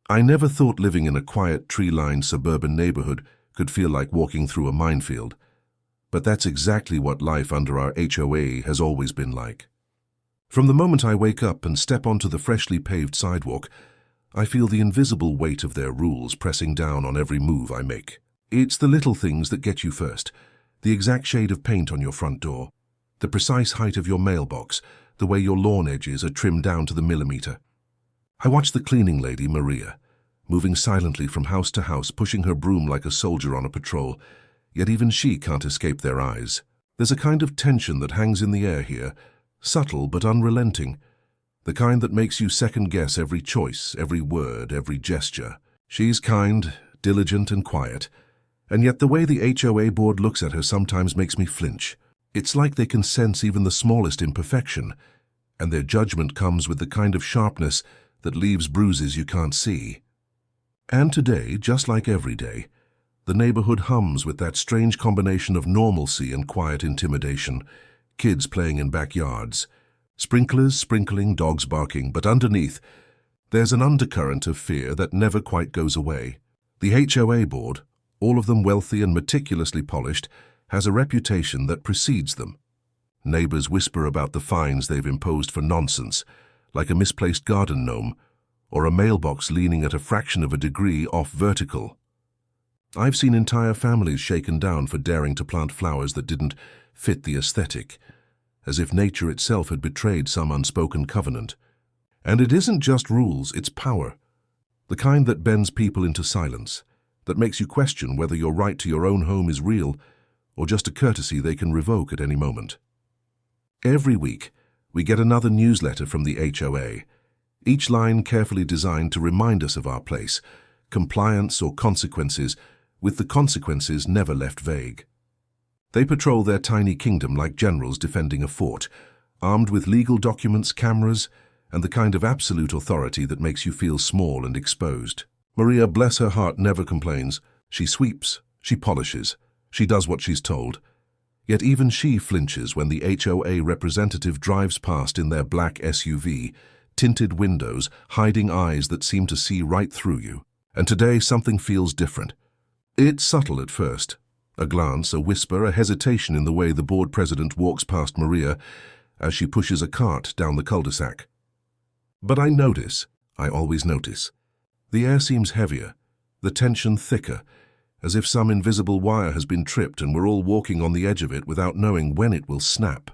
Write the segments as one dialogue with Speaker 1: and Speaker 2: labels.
Speaker 1: I never thought living in a quiet, tree-lined suburban neighborhood could feel like walking through a minefield. But that's exactly what life under our HOA has always been like. From the moment I wake up and step onto the freshly paved sidewalk, I feel the invisible weight of their rules pressing down on every move I make. It's the little things that get you first. The exact shade of paint on your front door, the precise height of your mailbox, the way your lawn edges are trimmed down to the millimeter. I watch the cleaning lady, Maria, moving silently from house to house, pushing her broom like a soldier on a patrol, yet even she can't escape their eyes. There's a kind of tension that hangs in the air here, subtle but unrelenting, the kind that makes you second-guess every choice, every word, every gesture. She's kind, diligent and quiet, and yet the way the HOA board looks at her sometimes makes me flinch. It's like they can sense even the smallest imperfection, and their judgment comes with the kind of sharpness that leaves bruises you can't see. And today, just like every day, the neighborhood hums with that strange combination of normalcy and quiet intimidation. Kids playing in backyards, sprinklers sprinkling, dogs barking, but underneath, there's an undercurrent of fear that never quite goes away. The HOA board, all of them wealthy and meticulously polished, has a reputation that precedes them. Neighbors whisper about the fines they've imposed for nonsense, like a misplaced garden gnome, or a mailbox leaning at a fraction of a degree off vertical. I've seen entire families shaken down for daring to plant flowers that didn't fit the aesthetic, as if nature itself had betrayed some unspoken covenant. And it isn't just rules, it's power. The kind that bends people into silence, that makes you question whether your right to your own home is real or just a courtesy they can revoke at any moment. Every week, we get another newsletter from the HOA, each line carefully designed to remind us of our place, compliance or consequences, with the consequences never left vague. They patrol their tiny kingdom like generals defending a fort, armed with legal documents, cameras, and the kind of absolute authority that makes you feel small and exposed. Maria, bless her heart, never complains. She sweeps, she polishes, she does what she's told. Yet even she flinches when the HOA representative drives past in their black SUV, tinted windows, hiding eyes that seem to see right through you. And today something feels different. It's subtle at first. A glance, a whisper, a hesitation in the way the board president walks past Maria as she pushes a cart down the cul-de-sac. But I notice, I always notice. The air seems heavier, the tension thicker, as if some invisible wire has been tripped and we're all walking on the edge of it without knowing when it will snap.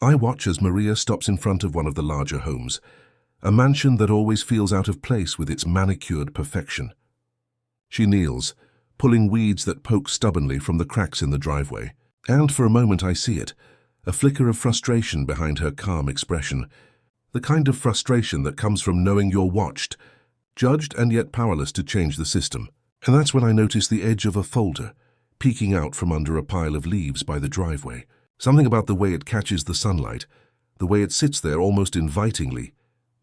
Speaker 1: I watch as Maria stops in front of one of the larger homes, a mansion that always feels out of place with its manicured perfection. She kneels, pulling weeds that poke stubbornly from the cracks in the driveway. And for a moment I see it, a flicker of frustration behind her calm expression, the kind of frustration that comes from knowing you're watched, judged and yet powerless to change the system. And that's when I notice the edge of a folder, peeking out from under a pile of leaves by the driveway. Something about the way it catches the sunlight, the way it sits there almost invitingly,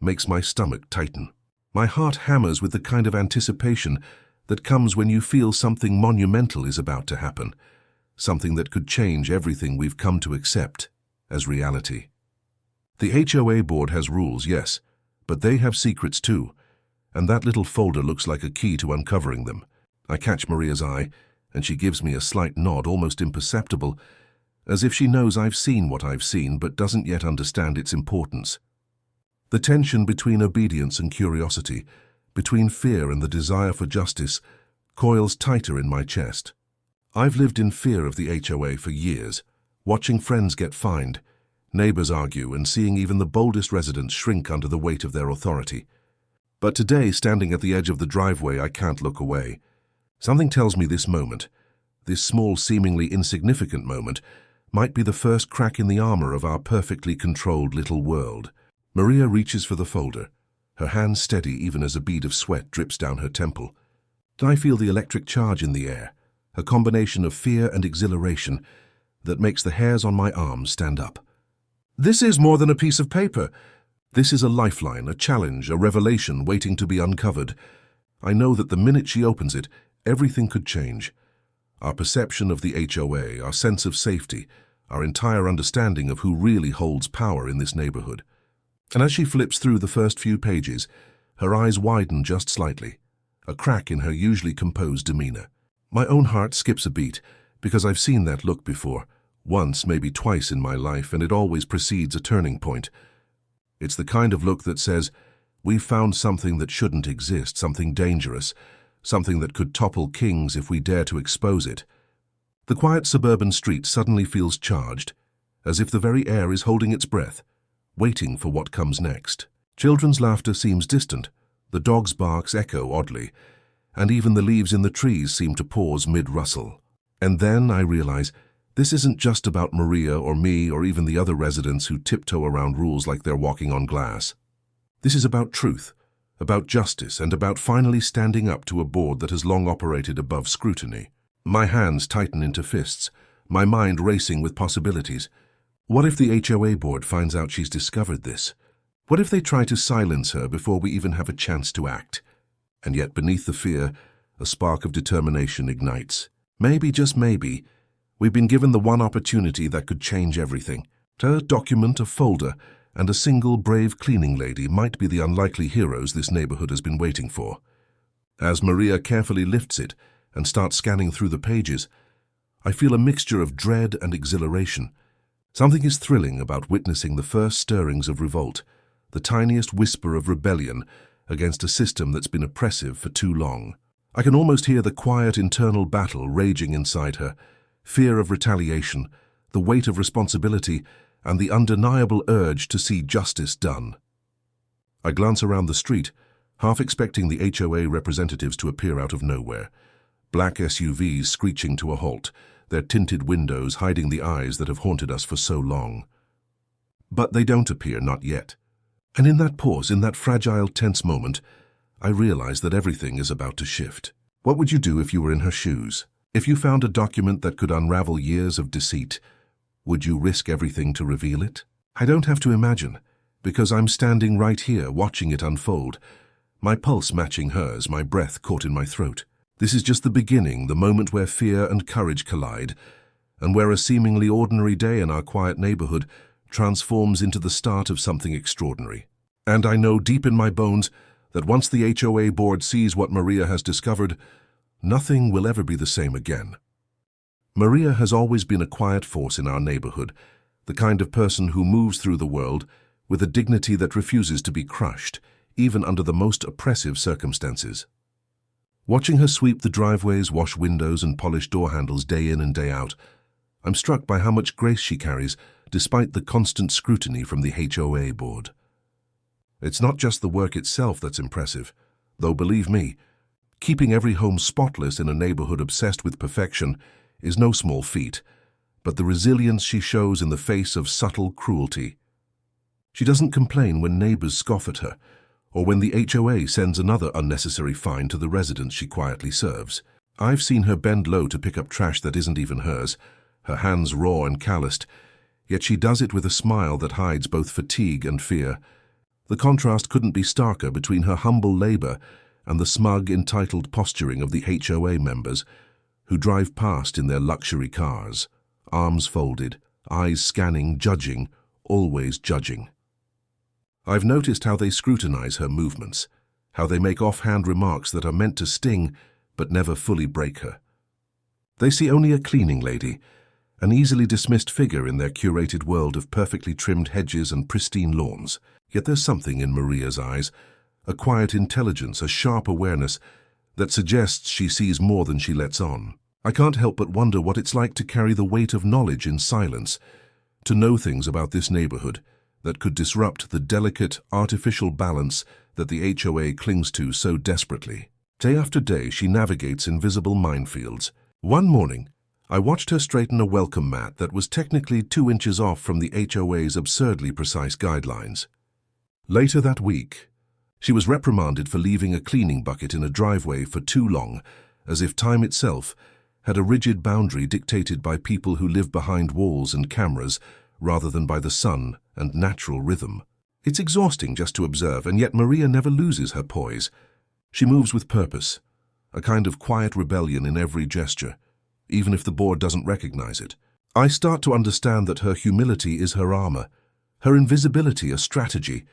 Speaker 1: makes my stomach tighten. My heart hammers with the kind of anticipation that comes when you feel something monumental is about to happen, something that could change everything we've come to accept as reality. The HOA board has rules, yes, but they have secrets too, and that little folder looks like a key to uncovering them. I catch Maria's eye, and she gives me a slight nod, almost imperceptible, as if she knows I've seen what I've seen but doesn't yet understand its importance. The tension between obedience and curiosity, between fear and the desire for justice, coils tighter in my chest. I've lived in fear of the HOA for years, watching friends get fined, neighbors argue, and seeing even the boldest residents shrink under the weight of their authority. But today, standing at the edge of the driveway, I can't look away. Something tells me this moment, this small, seemingly insignificant moment, might be the first crack in the armor of our perfectly controlled little world. Maria reaches for the folder, her hand steady even as a bead of sweat drips down her temple. I feel the electric charge in the air, a combination of fear and exhilaration that makes the hairs on my arms stand up. This is more than a piece of paper. This is a lifeline, a challenge, a revelation waiting to be uncovered. I know that the minute she opens it, everything could change. Our perception of the HOA, our sense of safety, our entire understanding of who really holds power in this neighborhood. And as she flips through the first few pages, Her eyes widen just slightly, a crack in her usually composed demeanor. My own heart skips a beat, because I've seen that look before, once, maybe twice in my life, and it always precedes a turning point. It's the kind of look that says, we've found something that shouldn't exist, something dangerous, something that could topple kings if we dare to expose it. The quiet suburban street suddenly feels charged, as if the very air is holding its breath, waiting for what comes next. Children's laughter seems distant, the dogs' barks echo oddly, and even the leaves in the trees seem to pause mid-rustle. And then I realize this isn't just about Maria or me or even the other residents who tiptoe around rules like they're walking on glass. This is about truth, about justice, and about finally standing up to a board that has long operated above scrutiny. My hands tighten into fists, my mind racing with possibilities. What if the HOA board finds out she's discovered this? What if they try to silence her before we even have a chance to act? And yet beneath the fear, a spark of determination ignites. Maybe, just maybe, we've been given the one opportunity that could change everything. A document, a folder, and a single brave cleaning lady might be the unlikely heroes this neighborhood has been waiting for. As Maria carefully lifts it and starts scanning through the pages, I feel a mixture of dread and exhilaration. Something is thrilling about witnessing the first stirrings of revolt, the tiniest whisper of rebellion against a system that's been oppressive for too long. I can almost hear the quiet internal battle raging inside her, fear of retaliation, the weight of responsibility, and the undeniable urge to see justice done. I glance around the street, half expecting the HOA representatives to appear out of nowhere. Black SUVs screeching to a halt, their tinted windows hiding the eyes that have haunted us for so long. But they don't appear, not yet. And in that pause, in that fragile, tense moment, I realize that everything is about to shift. What would you do if you were in her shoes? If you found a document that could unravel years of deceit, would you risk everything to reveal it? I don't have to imagine, because I'm standing right here watching it unfold, my pulse matching hers, my breath caught in my throat. This is just the beginning, the moment where fear and courage collide, and where a seemingly ordinary day in our quiet neighborhood transforms into the start of something extraordinary. And I know deep in my bones that once the HOA board sees what Maria has discovered, nothing will ever be the same again. Maria has always been a quiet force in our neighborhood, the kind of person who moves through the world with a dignity that refuses to be crushed, even under the most oppressive circumstances. Watching her sweep the driveways, wash windows, and polish door handles day in and day out, I'm struck by how much grace she carries despite the constant scrutiny from the HOA board. It's not just the work itself that's impressive, though believe me, keeping every home spotless in a neighborhood obsessed with perfection is no small feat, but the resilience she shows in the face of subtle cruelty. She doesn't complain when neighbors scoff at her, or when the HOA sends another unnecessary fine to the residents she quietly serves. I've seen her bend low to pick up trash that isn't even hers, her hands raw and calloused, yet she does it with a smile that hides both fatigue and fear. The contrast couldn't be starker between her humble labor and the smug, entitled posturing of the HOA members who drive past in their luxury cars, arms folded, eyes scanning, judging, always judging. I've noticed how they scrutinize her movements, how they make offhand remarks that are meant to sting but never fully break her. They see only a cleaning lady, an easily dismissed figure in their curated world of perfectly trimmed hedges and pristine lawns. Yet there's something in Maria's eyes, a quiet intelligence, a sharp awareness that suggests she sees more than she lets on. I can't help but wonder what it's like to carry the weight of knowledge in silence, to know things about this neighborhood that could disrupt the delicate, artificial balance that the HOA clings to so desperately. Day after day, she navigates invisible minefields. One morning, I watched her straighten a welcome mat that was technically 2 inches off from the HOA's absurdly precise guidelines. Later that week, she was reprimanded for leaving a cleaning bucket in a driveway for too long, as if time itself had a rigid boundary dictated by people who live behind walls and cameras rather than by the sun and natural rhythm. It's exhausting just to observe, and yet Maria never loses her poise. She moves with purpose, a kind of quiet rebellion in every gesture, even if the board doesn't recognize it. I start to understand that her humility is her armor, her invisibility a strategy,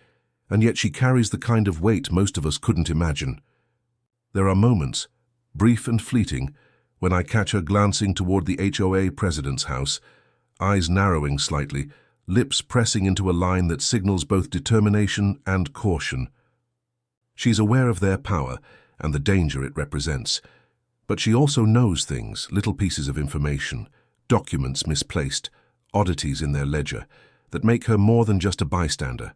Speaker 1: and yet she carries the kind of weight most of us couldn't imagine. There are moments, brief and fleeting, when I catch her glancing toward the HOA president's house, eyes narrowing slightly, lips pressing into a line that signals both determination and caution. She's aware of their power and the danger it represents, but she also knows things, little pieces of information, documents misplaced, oddities in their ledger, that make her more than just a bystander.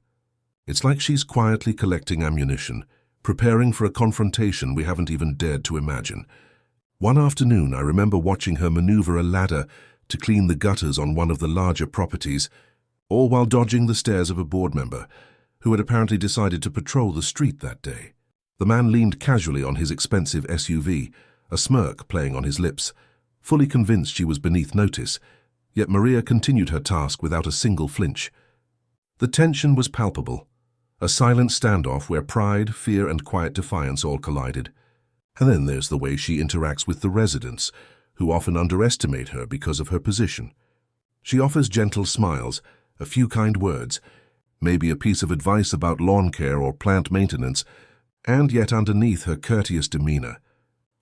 Speaker 1: It's like she's quietly collecting ammunition, preparing for a confrontation we haven't even dared to imagine. One afternoon, I remember watching her maneuver a ladder to clean the gutters on one of the larger properties, all while dodging the stares of a board member who had apparently decided to patrol the street that day. The man leaned casually on his expensive SUV, a smirk playing on his lips, fully convinced she was beneath notice, yet Maria continued her task without a single flinch. The tension was palpable, a silent standoff where pride, fear, and quiet defiance all collided. And then there's the way she interacts with the residents, who often underestimate her because of her position. She offers gentle smiles, a few kind words, maybe a piece of advice about lawn care or plant maintenance, and yet underneath her courteous demeanor,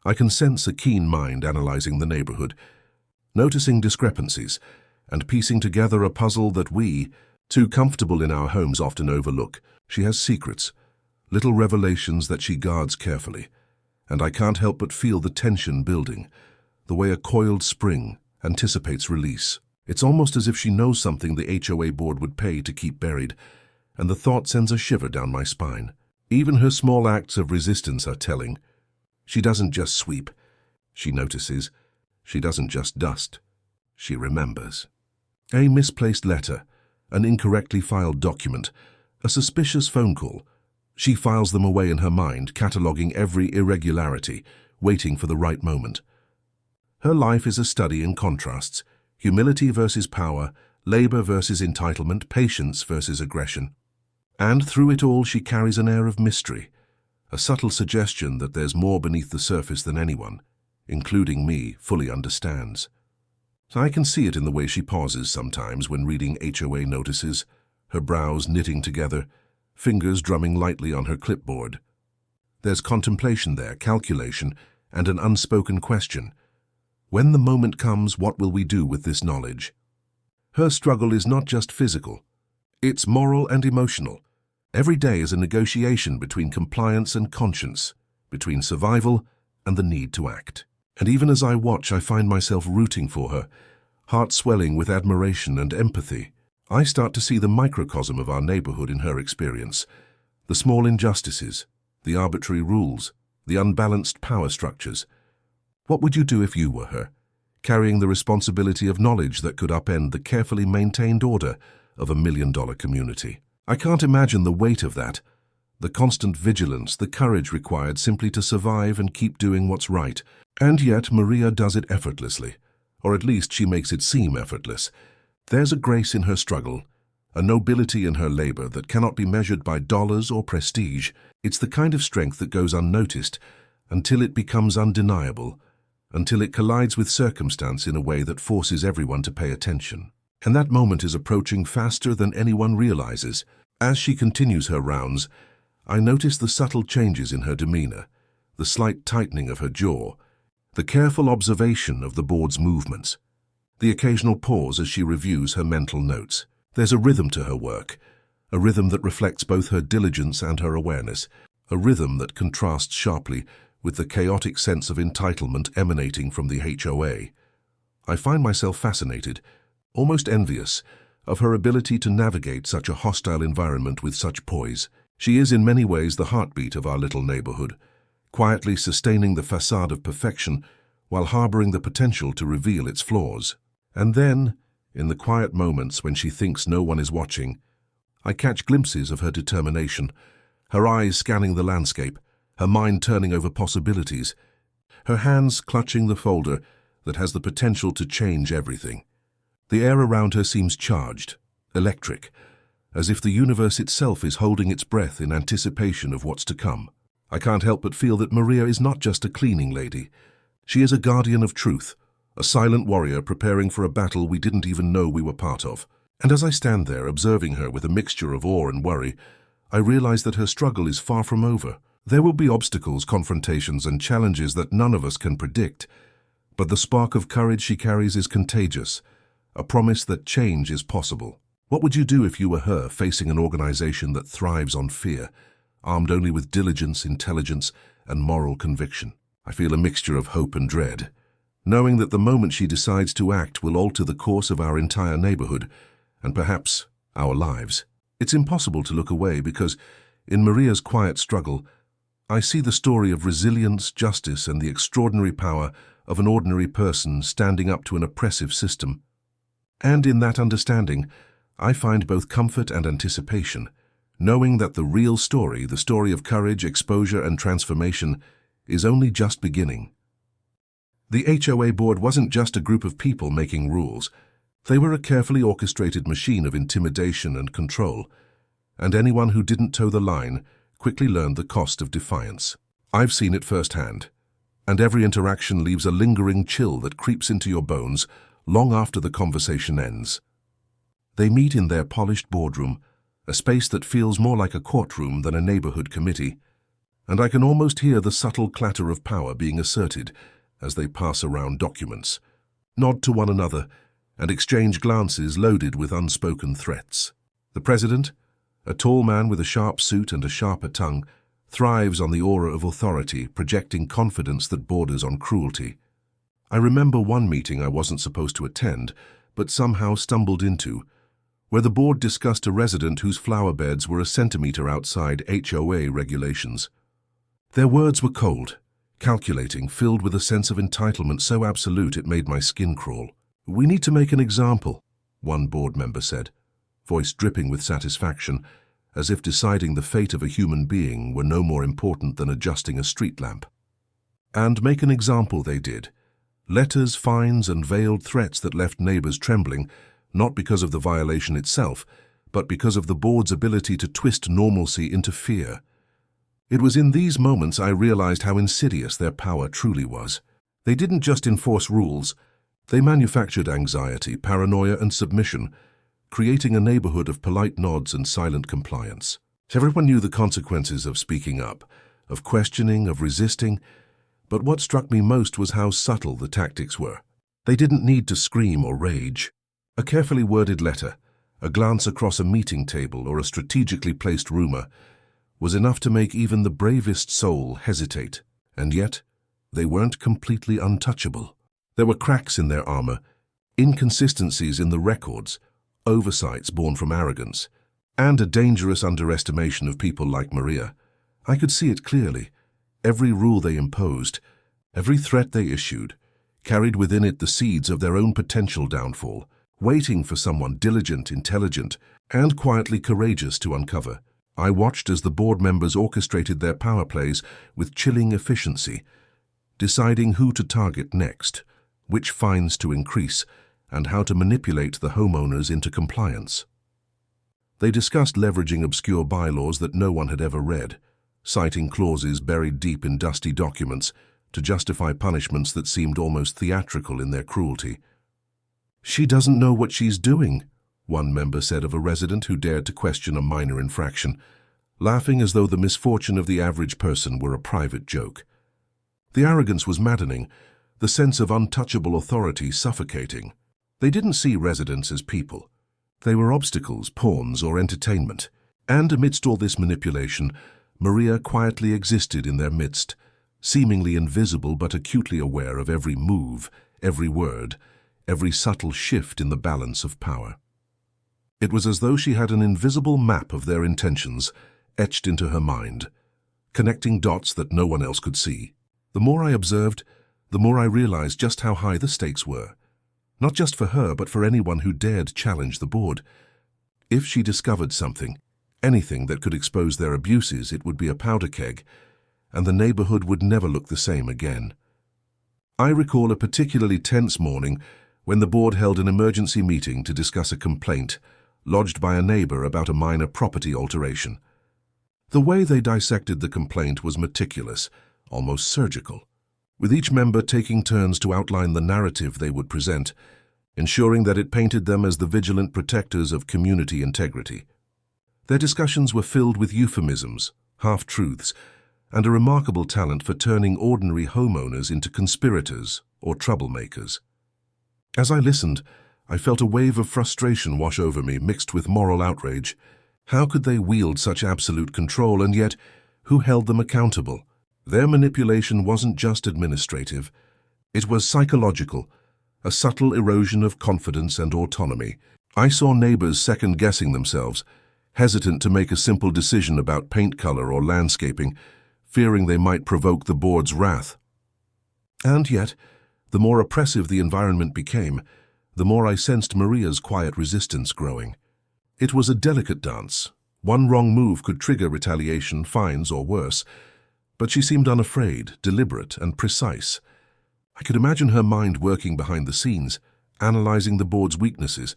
Speaker 1: I can sense a keen mind analyzing the neighborhood, noticing discrepancies, and piecing together a puzzle that we, too comfortable in our homes, often overlook. She has secrets, little revelations that she guards carefully, and I can't help but feel the tension building, the way a coiled spring anticipates release. It's almost as if she knows something the HOA board would pay to keep buried, and the thought sends a shiver down my spine. Even her small acts of resistance are telling. She doesn't just sweep. She notices. She doesn't just dust. She remembers. A misplaced letter, an incorrectly filed document, a suspicious phone call. She files them away in her mind, cataloging every irregularity, waiting for the right moment. Her life is a study in contrasts, humility versus power, labor versus entitlement, patience versus aggression. And through it all she carries an air of mystery, a subtle suggestion that there's more beneath the surface than anyone, including me, fully understands. I can see it in the way she pauses sometimes when reading HOA notices, her brows knitting together, fingers drumming lightly on her clipboard. There's contemplation there, calculation, and an unspoken question. When the moment comes, what will we do with this knowledge? Her struggle is not just physical. It's moral and emotional. Every day is a negotiation between compliance and conscience, between survival and the need to act. And even as I watch, I find myself rooting for her, heart swelling with admiration and empathy. I start to see the microcosm of our neighborhood in her experience, the small injustices, the arbitrary rules, the unbalanced power structures. What would you do if you were her, carrying the responsibility of knowledge that could upend the carefully maintained order of a million-dollar community? I can't imagine the weight of that, the constant vigilance, the courage required simply to survive and keep doing what's right. And yet Maria does it effortlessly, or at least she makes it seem effortless. There's a grace in her struggle, a nobility in her labor that cannot be measured by dollars or prestige. It's the kind of strength that goes unnoticed until it becomes undeniable, until it collides with circumstance in a way that forces everyone to pay attention. And that moment is approaching faster than anyone realizes. As she continues her rounds, I notice the subtle changes in her demeanor, the slight tightening of her jaw, the careful observation of the board's movements, the occasional pause as she reviews her mental notes. There's a rhythm to her work, a rhythm that reflects both her diligence and her awareness, a rhythm that contrasts sharply with the chaotic sense of entitlement emanating from the HOA. I find myself fascinated, almost envious, of her ability to navigate such a hostile environment with such poise. She is in many ways the heartbeat of our little neighborhood, quietly sustaining the facade of perfection while harboring the potential to reveal its flaws. And then, in the quiet moments when she thinks no one is watching, I catch glimpses of her determination, her eyes scanning the landscape, her mind turning over possibilities, her hands clutching the folder that has the potential to change everything. The air around her seems charged, electric, as if the universe itself is holding its breath in anticipation of what's to come. I can't help but feel that Maria is not just a cleaning lady. She is a guardian of truth, a silent warrior preparing for a battle we didn't even know we were part of. And as I stand there observing her with a mixture of awe and worry, I realize that her struggle is far from over. There will be obstacles, confrontations, and challenges that none of us can predict, but the spark of courage she carries is contagious, a promise that change is possible. What would you do if you were her, facing an organization that thrives on fear, armed only with diligence, intelligence, and moral conviction? I feel a mixture of hope and dread, knowing that the moment she decides to act will alter the course of our entire neighborhood, and perhaps our lives. It's impossible to look away because, in Maria's quiet struggle, I see the story of resilience, justice, and the extraordinary power of an ordinary person standing up to an oppressive system. And in that understanding, I find both comfort and anticipation, knowing that the real story, the story of courage, exposure, and transformation, is only just beginning. The HOA board wasn't just a group of people making rules. They were a carefully orchestrated machine of intimidation and control, and anyone who didn't toe the line quickly learned the cost of defiance. I've seen it firsthand, and every interaction leaves a lingering chill that creeps into your bones long after the conversation ends. They meet in their polished boardroom, a space that feels more like a courtroom than a neighborhood committee, and I can almost hear the subtle clatter of power being asserted as they pass around documents, nod to one another, and exchange glances loaded with unspoken threats. The president, a tall man with a sharp suit and a sharper tongue, thrives on the aura of authority, projecting confidence that borders on cruelty. I remember one meeting I wasn't supposed to attend, but somehow stumbled into, where the board discussed a resident whose flower beds were a centimeter outside HOA regulations. Their words were cold, calculating, filled with a sense of entitlement so absolute it made my skin crawl. "We need to make an example," one board member said, voice dripping with satisfaction, as if deciding the fate of a human being were no more important than adjusting a street lamp. And make an example they did. Letters, fines, and veiled threats that left neighbors trembling, not because of the violation itself, but because of the board's ability to twist normalcy into fear. It was in these moments I realized how insidious their power truly was. They didn't just enforce rules, they manufactured anxiety, paranoia, and submission, creating a neighborhood of polite nods and silent compliance. Everyone knew the consequences of speaking up, of questioning, of resisting, but what struck me most was how subtle the tactics were. They didn't need to scream or rage. A carefully worded letter, a glance across a meeting table, or a strategically placed rumor was enough to make even the bravest soul hesitate. And yet, they weren't completely untouchable. There were cracks in their armor, inconsistencies in the records, oversights born from arrogance, and a dangerous underestimation of people like Maria. I could see it clearly. Every rule they imposed, every threat they issued, carried within it the seeds of their own potential downfall, waiting for someone diligent, intelligent, and quietly courageous to uncover. I watched as the board members orchestrated their power plays with chilling efficiency, deciding who to target next, which fines to increase, and how to manipulate the homeowners into compliance. They discussed leveraging obscure bylaws that no one had ever read, citing clauses buried deep in dusty documents to justify punishments that seemed almost theatrical in their cruelty. "She doesn't know what she's doing," one member said of a resident who dared to question a minor infraction, laughing as though the misfortune of the average person were a private joke. The arrogance was maddening, the sense of untouchable authority suffocating. They didn't see residents as people. They were obstacles, pawns, or entertainment. And amidst all this manipulation, Maria quietly existed in their midst, seemingly invisible but acutely aware of every move, every word, every subtle shift in the balance of power. It was as though she had an invisible map of their intentions etched into her mind, connecting dots that no one else could see. The more I observed, the more I realized just how high the stakes were. Not just for her, but for anyone who dared challenge the board. If she discovered something, anything that could expose their abuses, it would be a powder keg, and the neighborhood would never look the same again. I recall a particularly tense morning when the board held an emergency meeting to discuss a complaint lodged by a neighbor about a minor property alteration. The way they dissected the complaint was meticulous, almost surgical, with each member taking turns to outline the narrative they would present, ensuring that it painted them as the vigilant protectors of community integrity. Their discussions were filled with euphemisms, half-truths, and a remarkable talent for turning ordinary homeowners into conspirators or troublemakers. As I listened, I felt a wave of frustration wash over me, mixed with moral outrage. How could they wield such absolute control, and yet, who held them accountable? Their manipulation wasn't just administrative. It was psychological, a subtle erosion of confidence and autonomy. I saw neighbors second-guessing themselves, hesitant to make a simple decision about paint color or landscaping, fearing they might provoke the board's wrath. And yet, the more oppressive the environment became, the more I sensed Maria's quiet resistance growing. It was a delicate dance. One wrong move could trigger retaliation, fines, or worse, but she seemed unafraid, deliberate, and precise. I could imagine her mind working behind the scenes, analyzing the board's weaknesses,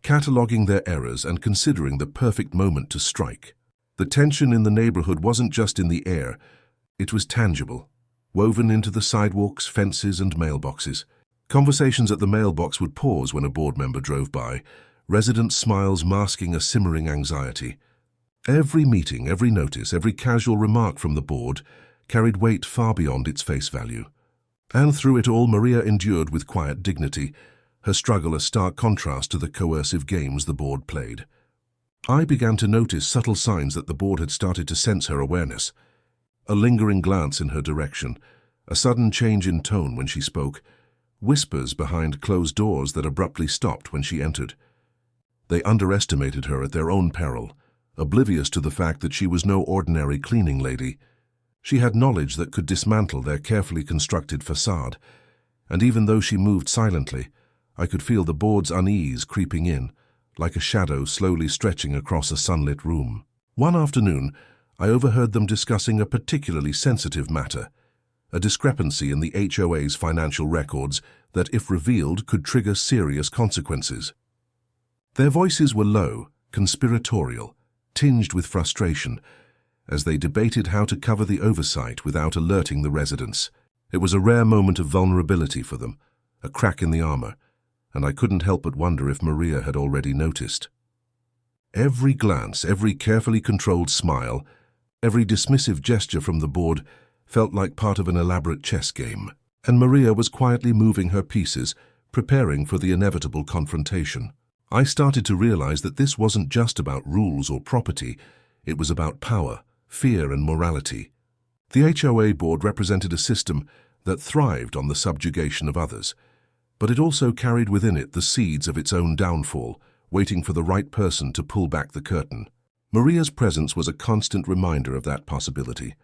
Speaker 1: cataloging their errors, and considering the perfect moment to strike. The tension in the neighborhood wasn't just in the air, it was tangible, woven into the sidewalks, fences, and mailboxes. Conversations at the mailbox would pause when a board member drove by, resident smiles masking a simmering anxiety. Every meeting, every notice, every casual remark from the board carried weight far beyond its face value. And through it all, Maria endured with quiet dignity, her struggle a stark contrast to the coercive games the board played. I began to notice subtle signs that the board had started to sense her awareness. A lingering glance in her direction, a sudden change in tone when she spoke, whispers behind closed doors that abruptly stopped when she entered. They underestimated her at their own peril, oblivious to the fact that she was no ordinary cleaning lady. She had knowledge that could dismantle their carefully constructed facade, and even though she moved silently, I could feel the board's unease creeping in, like a shadow slowly stretching across a sunlit room. One afternoon, I overheard them discussing a particularly sensitive matter, a discrepancy in the HOA's financial records that, if revealed, could trigger serious consequences. Their voices were low, conspiratorial, tinged with frustration, as they debated how to cover the oversight without alerting the residents. It was a rare moment of vulnerability for them, a crack in the armor, and I couldn't help but wonder if Maria had already noticed. Every glance, every carefully controlled smile, every dismissive gesture from the board felt like part of an elaborate chess game, and Maria was quietly moving her pieces, preparing for the inevitable confrontation. I started to realize that this wasn't just about rules or property, it was about power, fear, and morality. The HOA board represented a system that thrived on the subjugation of others, but it also carried within it the seeds of its own downfall, waiting for the right person to pull back the curtain. Maria's presence was a constant reminder of that possibility.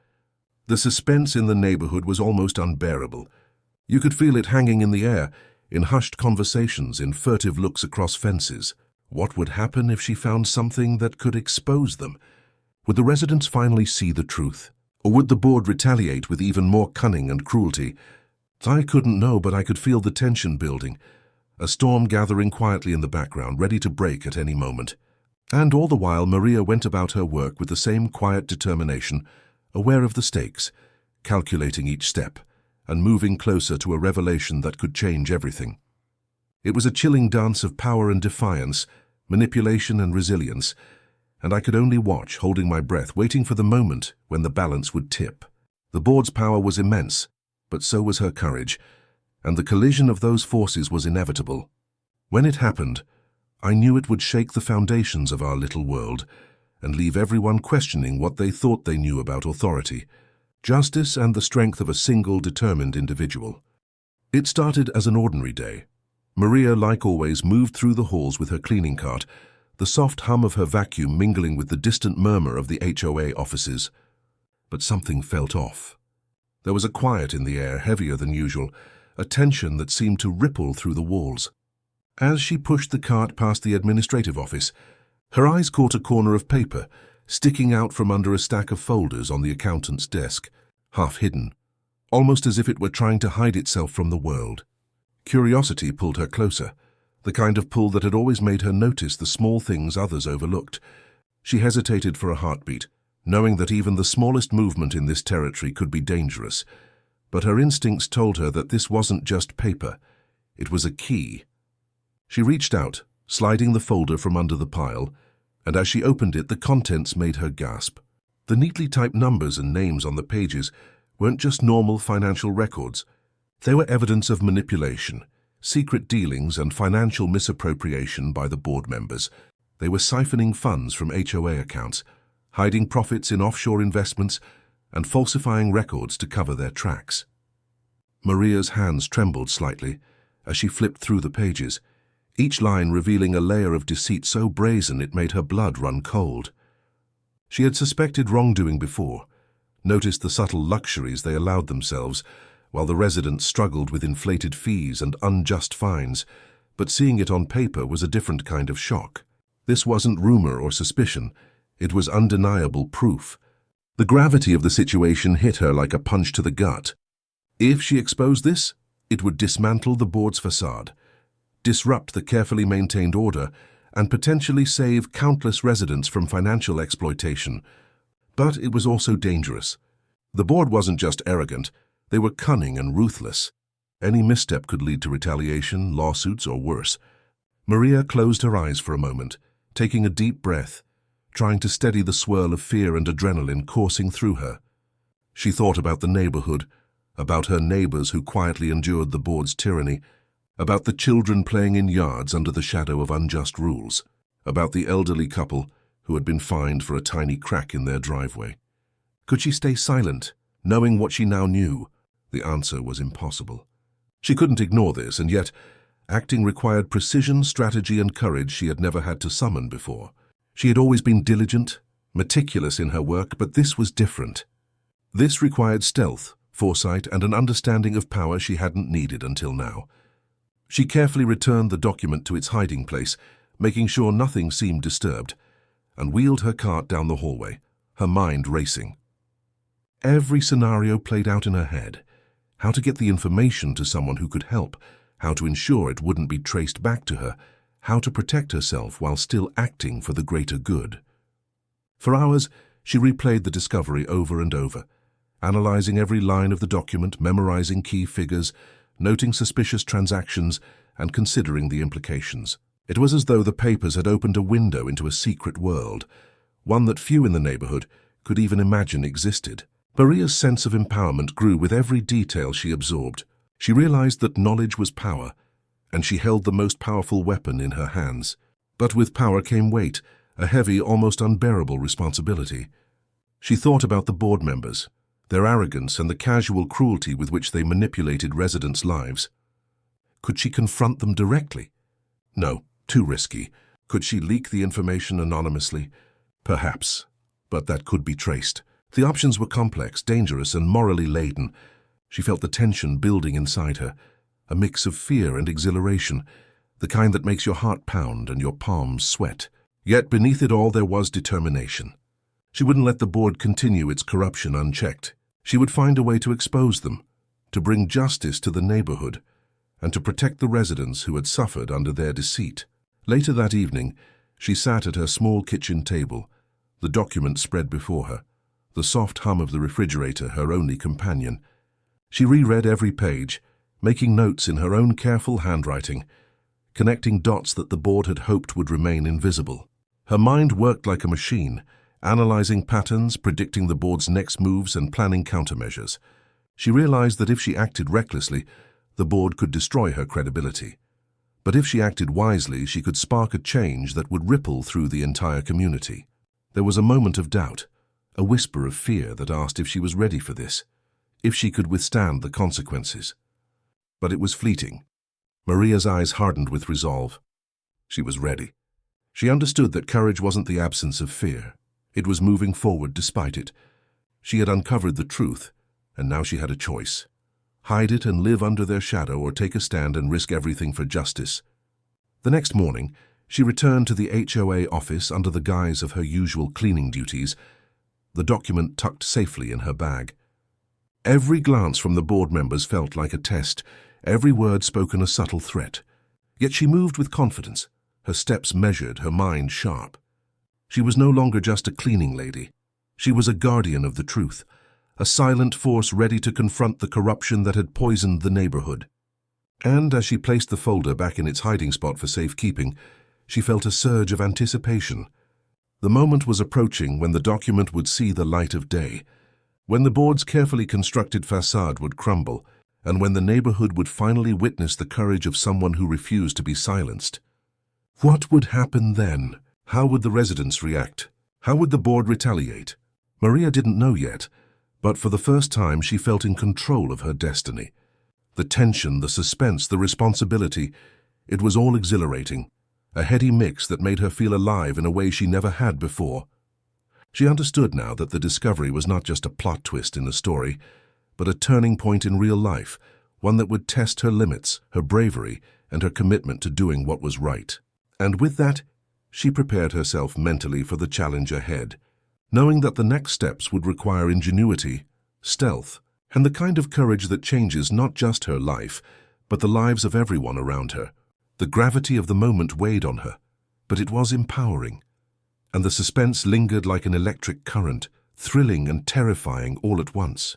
Speaker 1: The suspense in the neighborhood was almost unbearable. You could feel it hanging in the air, in hushed conversations, in furtive looks across fences. What would happen if she found something that could expose them? Would the residents finally see the truth? Or would the board retaliate with even more cunning and cruelty? I couldn't know, but I could feel the tension building, a storm gathering quietly in the background, ready to break at any moment. And all the while, Maria went about her work with the same quiet determination, aware of the stakes, calculating each step, and moving closer to a revelation that could change everything. It was a chilling dance of power and defiance, manipulation and resilience, and I could only watch, holding my breath, waiting for the moment when the balance would tip. The board's power was immense, but so was her courage, and the collision of those forces was inevitable. When it happened, I knew it would shake the foundations of our little world and leave everyone questioning what they thought they knew about authority, justice, and the strength of a single determined individual. It started as an ordinary day. Maria, like always, moved through the halls with her cleaning cart, the soft hum of her vacuum mingling with the distant murmur of the HOA offices. But something felt off. There was a quiet in the air, heavier than usual, a tension that seemed to ripple through the walls. As she pushed the cart past the administrative office, her eyes caught a corner of paper sticking out from under a stack of folders on the accountant's desk, half hidden, almost as if it were trying to hide itself from the world. Curiosity pulled her closer, the kind of pull that had always made her notice the small things others overlooked. She hesitated for a heartbeat, knowing that even the smallest movement in this territory could be dangerous, but her instincts told her that this wasn't just paper, it was a key. She reached out, sliding the folder from under the pile, and as she opened it, the contents made her gasp. The neatly typed numbers and names on the pages weren't just normal financial records. They were evidence of manipulation, secret dealings, and financial misappropriation by the board members. They were siphoning funds from HOA accounts, hiding profits in offshore investments, and falsifying records to cover their tracks. Maria's hands trembled slightly as she flipped through the pages, each line revealing a layer of deceit so brazen it made her blood run cold. She had suspected wrongdoing before, noticed the subtle luxuries they allowed themselves, while the residents struggled with inflated fees and unjust fines, but seeing it on paper was a different kind of shock. This wasn't rumor or suspicion, it was undeniable proof. The gravity of the situation hit her like a punch to the gut. If she exposed this, it would dismantle the board's facade, disrupt the carefully maintained order, and potentially save countless residents from financial exploitation. But it was also dangerous. The board wasn't just arrogant, they were cunning and ruthless. Any misstep could lead to retaliation, lawsuits, or worse. Maria closed her eyes for a moment, taking a deep breath, trying to steady the swirl of fear and adrenaline coursing through her. She thought about the neighborhood, about her neighbors who quietly endured the board's tyranny, about the children playing in yards under the shadow of unjust rules, about the elderly couple who had been fined for a tiny crack in their driveway. Could she stay silent, knowing what she now knew? The answer was impossible. She couldn't ignore this, and yet acting required precision, strategy, and courage she had never had to summon before. She had always been diligent, meticulous in her work, but this was different. This required stealth, foresight, and an understanding of power she hadn't needed until now. She carefully returned the document to its hiding place, making sure nothing seemed disturbed, and wheeled her cart down the hallway, her mind racing. Every scenario played out in her head. How to get the information to someone who could help, how to ensure it wouldn't be traced back to her, how to protect herself while still acting for the greater good. For hours, she replayed the discovery over and over, analyzing every line of the document, memorizing key figures, noting suspicious transactions, and considering the implications. It was as though the papers had opened a window into a secret world, one that few in the neighborhood could even imagine existed. Maria's sense of empowerment grew with every detail she absorbed. She realized that knowledge was power, and she held the most powerful weapon in her hands. But with power came weight, a heavy, almost unbearable responsibility. She thought about the board members, their arrogance, and the casual cruelty with which they manipulated residents' lives. Could she confront them directly? No, too risky. Could she leak the information anonymously? Perhaps, but that could be traced. The options were complex, dangerous, and morally laden. She felt the tension building inside her, a mix of fear and exhilaration, the kind that makes your heart pound and your palms sweat. Yet beneath it all there was determination. She wouldn't let the board continue its corruption unchecked. She would find a way to expose them, to bring justice to the neighborhood, and to protect the residents who had suffered under their deceit. Later that evening, she sat at her small kitchen table, the document spread before her, the soft hum of the refrigerator her only companion. She reread every page, making notes in her own careful handwriting, connecting dots that the board had hoped would remain invisible. Her mind worked like a machine, analyzing patterns, predicting the board's next moves, and planning countermeasures. She realized that if she acted recklessly, the board could destroy her credibility. But if she acted wisely, she could spark a change that would ripple through the entire community. There was a moment of doubt, a whisper of fear that asked if she was ready for this, if she could withstand the consequences. But it was fleeting. Maria's eyes hardened with resolve. She was ready. She understood that courage wasn't the absence of fear. It was moving forward despite it. She had uncovered the truth, and now she had a choice. Hide it and live under their shadow, or take a stand and risk everything for justice. The next morning, she returned to the HOA office under the guise of her usual cleaning duties, the document tucked safely in her bag. Every glance from the board members felt like a test, every word spoken a subtle threat. Yet she moved with confidence, her steps measured, her mind sharp. She was no longer just a cleaning lady. She was a guardian of the truth, a silent force ready to confront the corruption that had poisoned the neighborhood. And as she placed the folder back in its hiding spot for safekeeping, she felt a surge of anticipation. The moment was approaching when the document would see the light of day, when the board's carefully constructed facade would crumble, and when the neighborhood would finally witness the courage of someone who refused to be silenced. What would happen then? How would the residents react? How would the board retaliate? Maria didn't know yet, but for the first time she felt in control of her destiny. The tension, the suspense, the responsibility, it was all exhilarating, a heady mix that made her feel alive in a way she never had before. She understood now that the discovery was not just a plot twist in the story, but a turning point in real life, one that would test her limits, her bravery, and her commitment to doing what was right. And with that, she prepared herself mentally for the challenge ahead, knowing that the next steps would require ingenuity, stealth, and the kind of courage that changes not just her life, but the lives of everyone around her. The gravity of the moment weighed on her, but it was empowering, and the suspense lingered like an electric current, thrilling and terrifying all at once.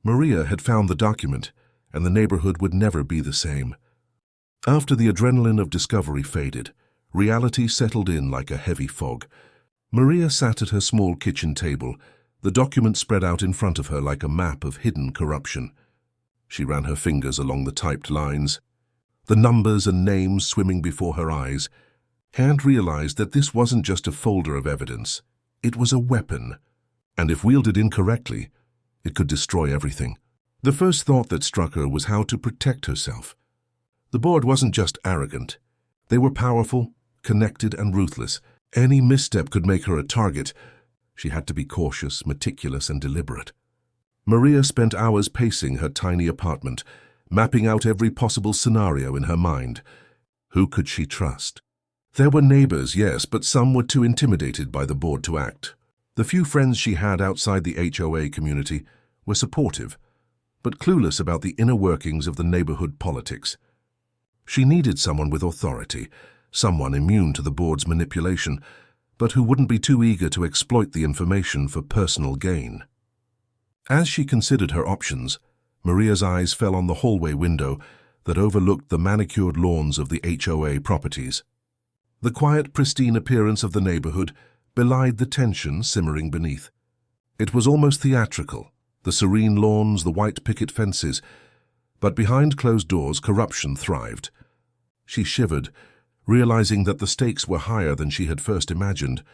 Speaker 1: Maria had found the document, and the neighborhood would never be the same. After the adrenaline of discovery faded, reality settled in like a heavy fog. Maria sat at her small kitchen table, the document spread out in front of her like a map of hidden corruption. She ran her fingers along the typed lines, the numbers and names swimming before her eyes, and realized that this wasn't just a folder of evidence. It was a weapon, and if wielded incorrectly, it could destroy everything. The first thought that struck her was how to protect herself. The board wasn't just arrogant. They were powerful, connected, and ruthless. Any misstep could make her a target. She had to be cautious, meticulous, and deliberate. Maria spent hours pacing her tiny apartment, mapping out every possible scenario in her mind. Who could she trust? There were neighbors, yes, but some were too intimidated by the board to act. The few friends she had outside the HOA community were supportive, but clueless about the inner workings of the neighborhood politics. She needed someone with authority, someone immune to the board's manipulation, but who wouldn't be too eager to exploit the information for personal gain. As she considered her options, Maria's eyes fell on the hallway window that overlooked the manicured lawns of the HOA properties. The quiet, pristine appearance of the neighborhood belied the tension simmering beneath. It was almost theatrical, the serene lawns, the white picket fences, but behind closed doors corruption thrived. She shivered, realizing that the stakes were higher than she had first imagined.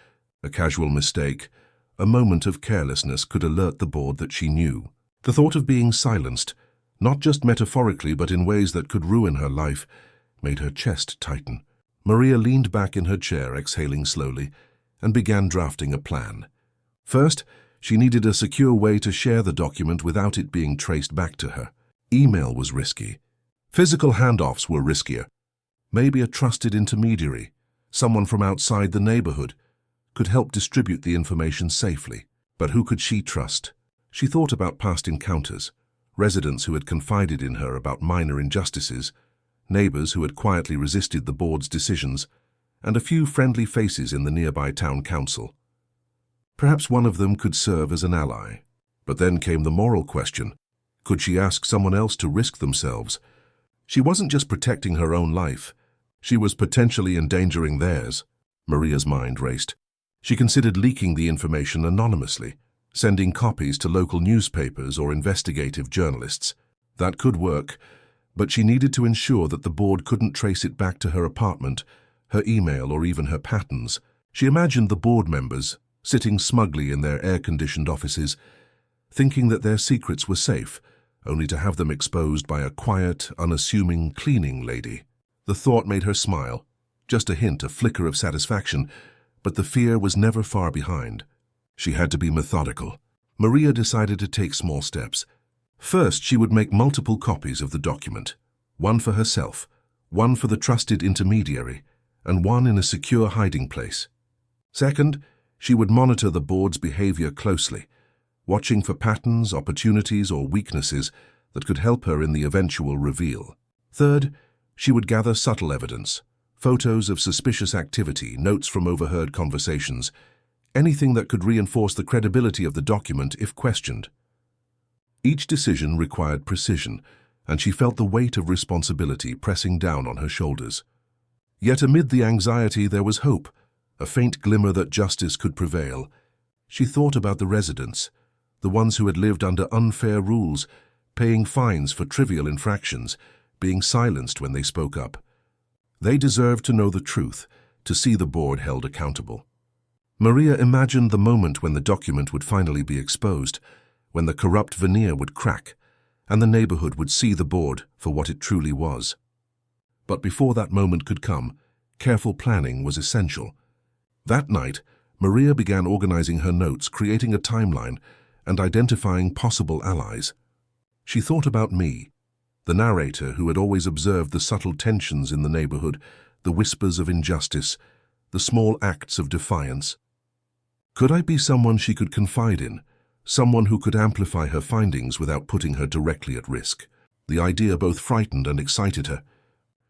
Speaker 1: A casual mistake, a moment of carelessness could alert the board that she knew. The thought of being silenced, not just metaphorically but in ways that could ruin her life, made her chest tighten. Maria leaned back in her chair, exhaling slowly, and began drafting a plan. First, she needed a secure way to share the document without it being traced back to her. Email was risky. Physical handoffs were riskier. Maybe a trusted intermediary, someone from outside the neighborhood, could help distribute the information safely. But who could she trust? She thought about past encounters, residents who had confided in her about minor injustices, neighbors who had quietly resisted the board's decisions, and a few friendly faces in the nearby town council. Perhaps one of them could serve as an ally. But then came the moral question. Could she ask someone else to risk themselves? She wasn't just protecting her own life. She was potentially endangering theirs. Maria's mind raced. She considered leaking the information anonymously, sending copies to local newspapers or investigative journalists. That could work, but she needed to ensure that the board couldn't trace it back to her apartment, her email, or even her patterns. She imagined the board members, sitting smugly in their air-conditioned offices, thinking that their secrets were safe, only to have them exposed by a quiet, unassuming cleaning lady. The thought made her smile, just a hint, a flicker of satisfaction, but the fear was never far behind. She had to be methodical. Maria decided to take small steps. First, she would make multiple copies of the document, one for herself, one for the trusted intermediary, and one in a secure hiding place. Second, she would monitor the board's behavior closely, watching for patterns, opportunities, or weaknesses that could help her in the eventual reveal. Third, she would gather subtle evidence, photos of suspicious activity, notes from overheard conversations, anything that could reinforce the credibility of the document if questioned. Each decision required precision, and she felt the weight of responsibility pressing down on her shoulders. Yet amid the anxiety there was hope, a faint glimmer that justice could prevail. She thought about the residents, the ones who had lived under unfair rules, paying fines for trivial infractions, being silenced when they spoke up. They deserved to know the truth, to see the board held accountable. Maria imagined the moment when the document would finally be exposed, when the corrupt veneer would crack, and the neighborhood would see the board for what it truly was. But before that moment could come, careful planning was essential. That night, Maria began organizing her notes, creating a timeline, and identifying possible allies. She thought about me, the narrator who had always observed the subtle tensions in the neighborhood, the whispers of injustice, the small acts of defiance. Could I be someone she could confide in, someone who could amplify her findings without putting her directly at risk? The idea both frightened and excited her.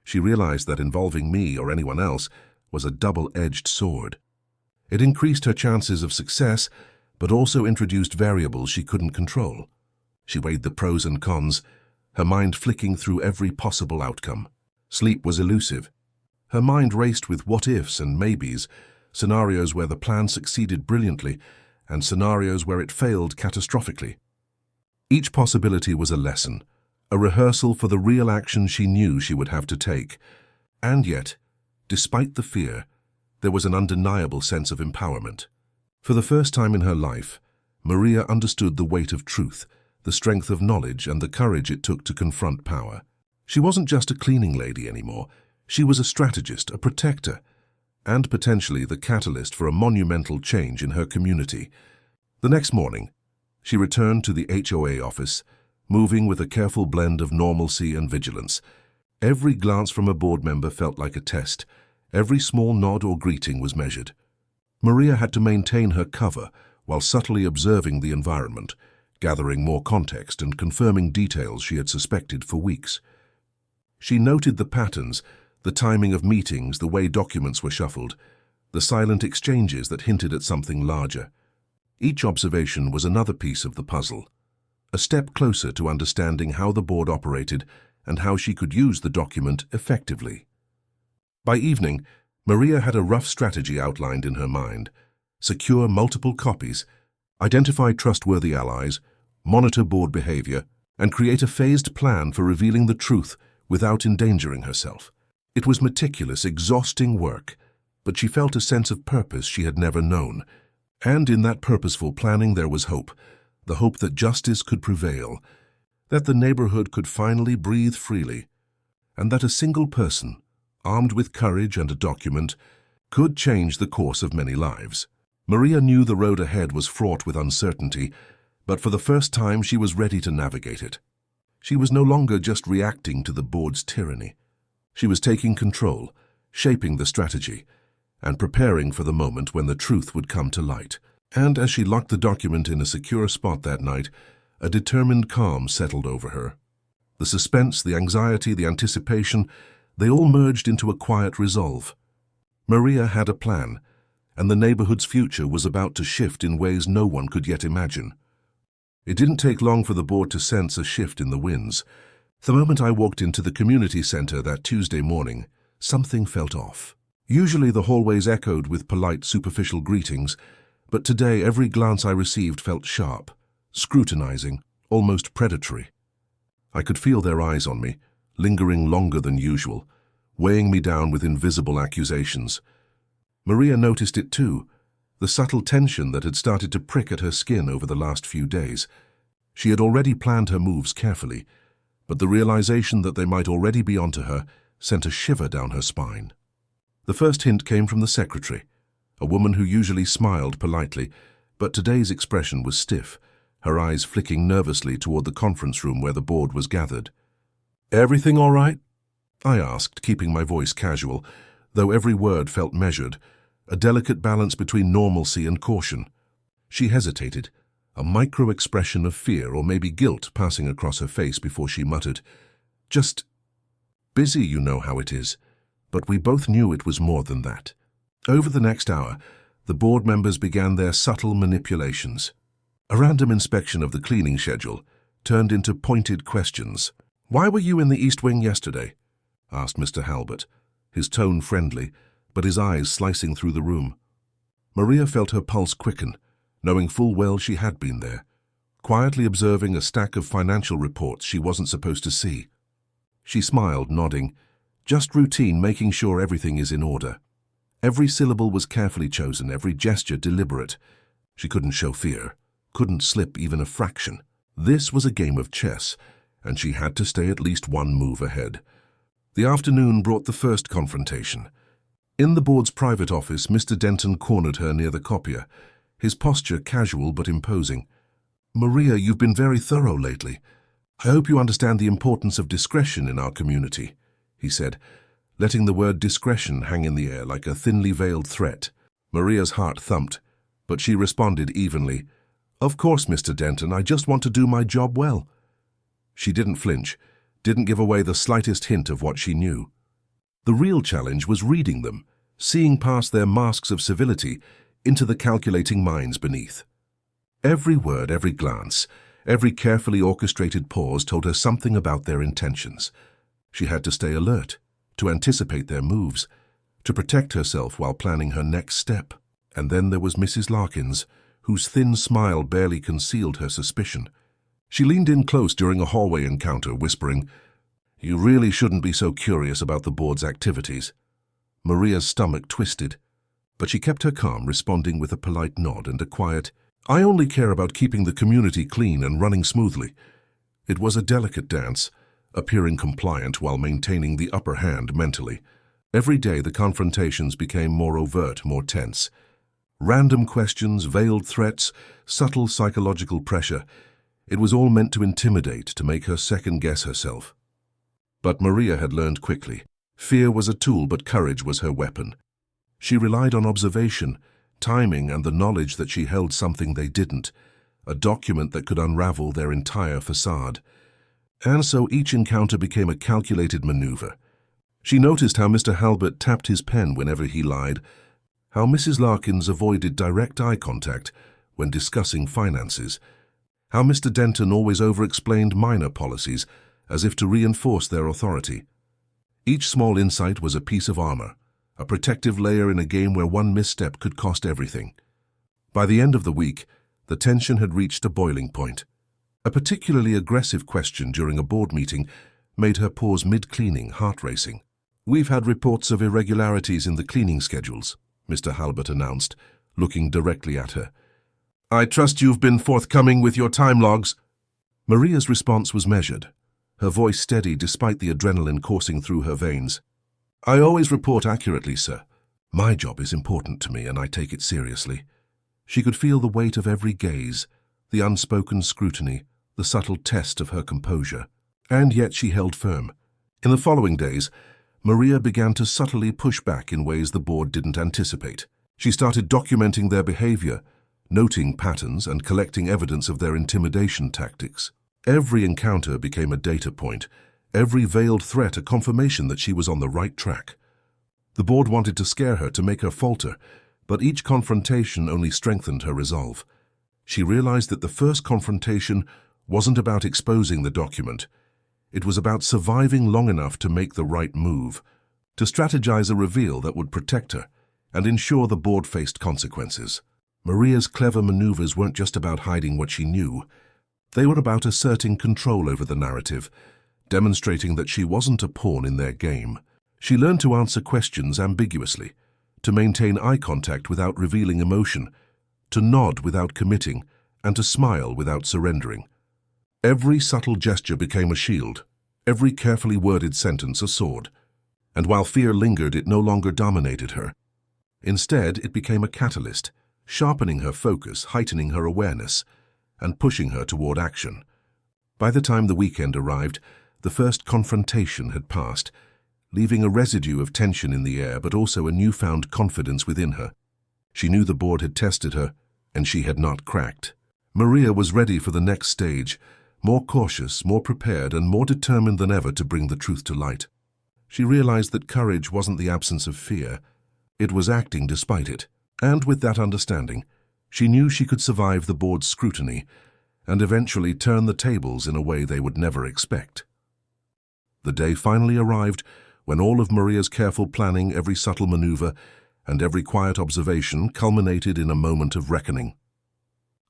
Speaker 1: She realized that involving me or anyone else was a double-edged sword. It increased her chances of success, but also introduced variables she couldn't control. She weighed the pros and cons, her mind flicking through every possible outcome. Sleep was elusive. Her mind raced with what-ifs and maybes, scenarios where the plan succeeded brilliantly and scenarios where it failed catastrophically. Each possibility was a lesson, a rehearsal for the real action she knew she would have to take. And yet, despite the fear, there was an undeniable sense of empowerment. For the first time in her life, Maria understood the weight of truth, the strength of knowledge, and the courage it took to confront power. She wasn't just a cleaning lady anymore. She was a strategist, a protector, and potentially the catalyst for a monumental change in her community. The next morning, she returned to the HOA office, moving with a careful blend of normalcy and vigilance. Every glance from a board member felt like a test. Every small nod or greeting was measured. Maria had to maintain her cover while subtly observing the environment, gathering more context and confirming details she had suspected for weeks. She noted the patterns, the timing of meetings, the way documents were shuffled, the silent exchanges that hinted at something larger. Each observation was another piece of the puzzle, a step closer to understanding how the board operated and how she could use the document effectively. By evening, Maria had a rough strategy outlined in her mind: secure multiple copies, identify trustworthy allies, monitor board behavior, and create a phased plan for revealing the truth without endangering herself. It was meticulous, exhausting work, but she felt a sense of purpose she had never known. And in that purposeful planning there was hope, the hope that justice could prevail, that the neighborhood could finally breathe freely, and that a single person, armed with courage and a document, could change the course of many lives. Maria knew the road ahead was fraught with uncertainty, but for the first time she was ready to navigate it. She was no longer just reacting to the board's tyranny. She was taking control, shaping the strategy, and preparing for the moment when the truth would come to light. And as she locked the document in a secure spot that night, a determined calm settled over her. The suspense, the anxiety, the anticipation, they all merged into a quiet resolve. Maria had a plan, and the neighborhood's future was about to shift in ways no one could yet imagine. It didn't take long for the board to sense a shift in the winds. The moment I walked into the community center that Tuesday morning, something felt off. Usually the hallways echoed with polite, superficial greetings, but today every glance I received felt sharp, scrutinizing, almost predatory. I could feel their eyes on me, lingering longer than usual, weighing me down with invisible accusations. Maria noticed it too, the subtle tension that had started to prick at her skin over the last few days. She had already planned her moves carefully, but the realization that they might already be onto her sent a shiver down her spine. The first hint came from the secretary, a woman who usually smiled politely, but today's expression was stiff, her eyes flicking nervously toward the conference room where the board was gathered. "Everything all right?" I asked, keeping my voice casual, though every word felt measured, a delicate balance between normalcy and caution. She hesitated, a micro-expression of fear or maybe guilt passing across her face before she muttered, "Just busy, you know how it is." But we both knew it was more than that. Over the next hour, the board members began their subtle manipulations. A random inspection of the cleaning schedule turned into pointed questions. "Why were you in the East Wing yesterday?" asked Mr. Halbert, his tone friendly, but his eyes slicing through the room. Maria felt her pulse quicken, knowing full well she had been there, quietly observing a stack of financial reports she wasn't supposed to see. She smiled, nodding. Just routine, making sure everything is in order. Every syllable was carefully chosen, every gesture deliberate. She couldn't show fear, couldn't slip even a fraction. This was a game of chess, and she had to stay at least one move ahead. The afternoon brought the first confrontation. In the board's private office, Mr. Denton cornered her near the copier, his posture casual but imposing. "Maria, you've been very thorough lately. I hope you understand the importance of discretion in our community," he said, letting the word discretion hang in the air like a thinly veiled threat. Maria's heart thumped, but she responded evenly. "Of course, Mr. Denton, I just want to do my job well." She didn't flinch, didn't give away the slightest hint of what she knew. The real challenge was reading them, seeing past their masks of civility into the calculating minds beneath. Every word, every glance, every carefully orchestrated pause told her something about their intentions. She had to stay alert, to anticipate their moves, to protect herself while planning her next step. And then there was Mrs. Larkins, whose thin smile barely concealed her suspicion. She leaned in close during a hallway encounter, whispering, "You really shouldn't be so curious about the board's activities." Maria's stomach twisted, but she kept her calm, responding with a polite nod and a quiet, "I only care about keeping the community clean and running smoothly." It was a delicate dance, appearing compliant while maintaining the upper hand mentally. Every day the confrontations became more overt, more tense. Random questions, veiled threats, subtle psychological pressure. It was all meant to intimidate, to make her second-guess herself. But Maria had learned quickly. Fear was a tool, but courage was her weapon. She relied on observation, timing, and the knowledge that she held something they didn't, a document that could unravel their entire facade. And so each encounter became a calculated maneuver. She noticed how Mr. Halbert tapped his pen whenever he lied, how Mrs. Larkins avoided direct eye contact when discussing finances, how Mr. Denton always over-explained minor policies as if to reinforce their authority. Each small insight was a piece of armor, a protective layer in a game where one misstep could cost everything. By the end of the week, the tension had reached a boiling point. A particularly aggressive question during a board meeting made her pause mid-cleaning, heart racing. "We've had reports of irregularities in the cleaning schedules," Mr. Halbert announced, looking directly at her. "I trust you've been forthcoming with your time logs." Maria's response was measured, her voice steady despite the adrenaline coursing through her veins. "I always report accurately, sir. My job is important to me, and I take it seriously." She could feel the weight of every gaze, the unspoken scrutiny, the subtle test of her composure. And yet she held firm. In the following days, Maria began to subtly push back in ways the board didn't anticipate. She started documenting their behavior, noting patterns and collecting evidence of their intimidation tactics. Every encounter became a data point, every veiled threat a confirmation that she was on the right track. The board wanted to scare her, to make her falter, but each confrontation only strengthened her resolve. She realized that the first confrontation wasn't about exposing the document. It was about surviving long enough to make the right move, to strategize a reveal that would protect her and ensure the board faced consequences. Maria's clever maneuvers weren't just about hiding what she knew. They were about asserting control over the narrative, demonstrating that she wasn't a pawn in their game. She learned to answer questions ambiguously, to maintain eye contact without revealing emotion, to nod without committing, and to smile without surrendering. Every subtle gesture became a shield, every carefully worded sentence a sword. And while fear lingered, it no longer dominated her. Instead, it became a catalyst, sharpening her focus, heightening her awareness, and pushing her toward action. By the time the weekend arrived, the first confrontation had passed, leaving a residue of tension in the air, but also a newfound confidence within her. She knew the board had tested her, and she had not cracked. Maria was ready for the next stage, more cautious, more prepared, and more determined than ever to bring the truth to light. She realized that courage wasn't the absence of fear. It was acting despite it. And with that understanding, she knew she could survive the board's scrutiny and eventually turn the tables in a way they would never expect. The day finally arrived when all of Maria's careful planning, every subtle maneuver, and every quiet observation culminated in a moment of reckoning.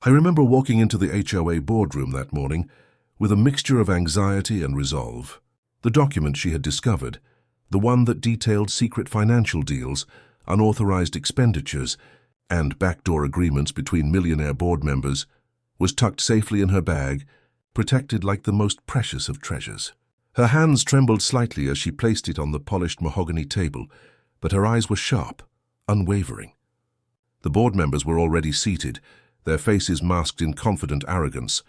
Speaker 1: I remember walking into the HOA boardroom that morning with a mixture of anxiety and resolve. The document she had discovered, the one that detailed secret financial deals, unauthorized expenditures, and backdoor agreements between Millionaire board members, was tucked safely in her bag, protected like the most precious of treasures. Her hands trembled slightly as she placed it on the polished mahogany table, but her eyes were sharp, unwavering. The board members were already seated, their faces masked in confident arrogance,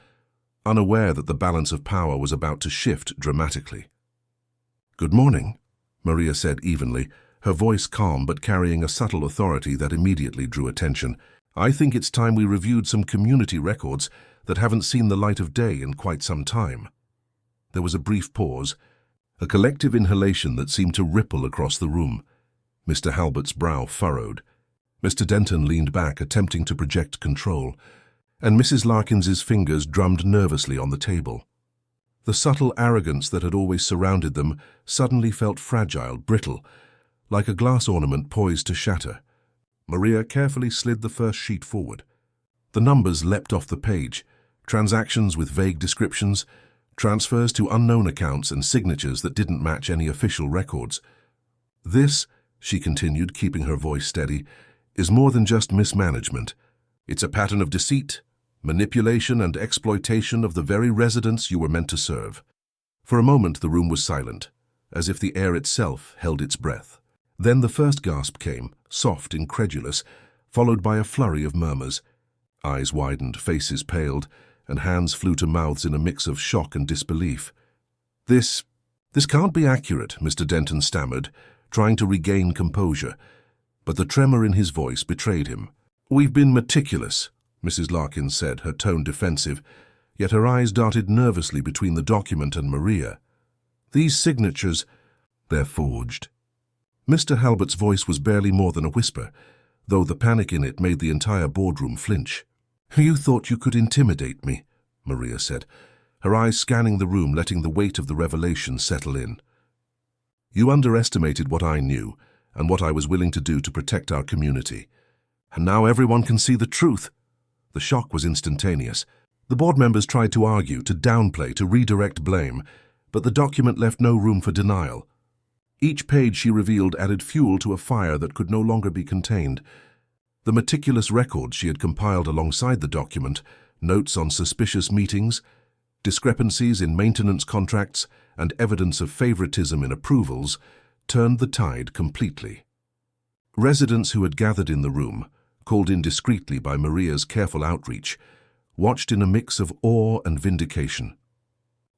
Speaker 1: unaware that the balance of power was about to shift dramatically. "Good morning," Maria said evenly, her voice calm but carrying a subtle authority that immediately drew attention. "I think it's time we reviewed some community records that haven't seen the light of day in quite some time." There was a brief pause, a collective inhalation that seemed to ripple across the room. Mr. Halbert's brow furrowed. Mr. Denton leaned back, attempting to project control, and Mrs. Larkins's fingers drummed nervously on the table. The subtle arrogance that had always surrounded them suddenly felt fragile, brittle, like a glass ornament poised to shatter. Maria carefully slid the first sheet forward. The numbers leapt off the page, transactions with vague descriptions, transfers to unknown accounts and signatures that didn't match any official records. "This," she continued, keeping her voice steady, "is more than just mismanagement. It's a pattern of deceit, manipulation and exploitation of the very residents you were meant to serve." For a moment the room was silent, as if the air itself held its breath. Then the first gasp came, soft, incredulous, followed by a flurry of murmurs. Eyes widened, faces paled, and hands flew to mouths in a mix of shock and disbelief. This can't be accurate," Mr. Denton stammered, trying to regain composure, but the tremor in his voice betrayed him. "We've been meticulous," Mrs. Larkins said, her tone defensive, yet her eyes darted nervously between the document and Maria. "These signatures, they're forged." Mr. Halbert's voice was barely more than a whisper, though the panic in it made the entire boardroom flinch. "You thought you could intimidate me," Maria said, her eyes scanning the room, letting the weight of the revelation settle in. "You underestimated what I knew and what I was willing to do to protect our community. And now everyone can see the truth." The shock was instantaneous. The board members tried to argue, to downplay, to redirect blame, but the document left no room for denial. Each page she revealed added fuel to a fire that could no longer be contained. The meticulous records she had compiled alongside the document, notes on suspicious meetings, discrepancies in maintenance contracts, and evidence of favoritism in approvals, turned the tide completely. Residents who had gathered in the room, called in discreetly by Maria's careful outreach, watched in a mix of awe and vindication.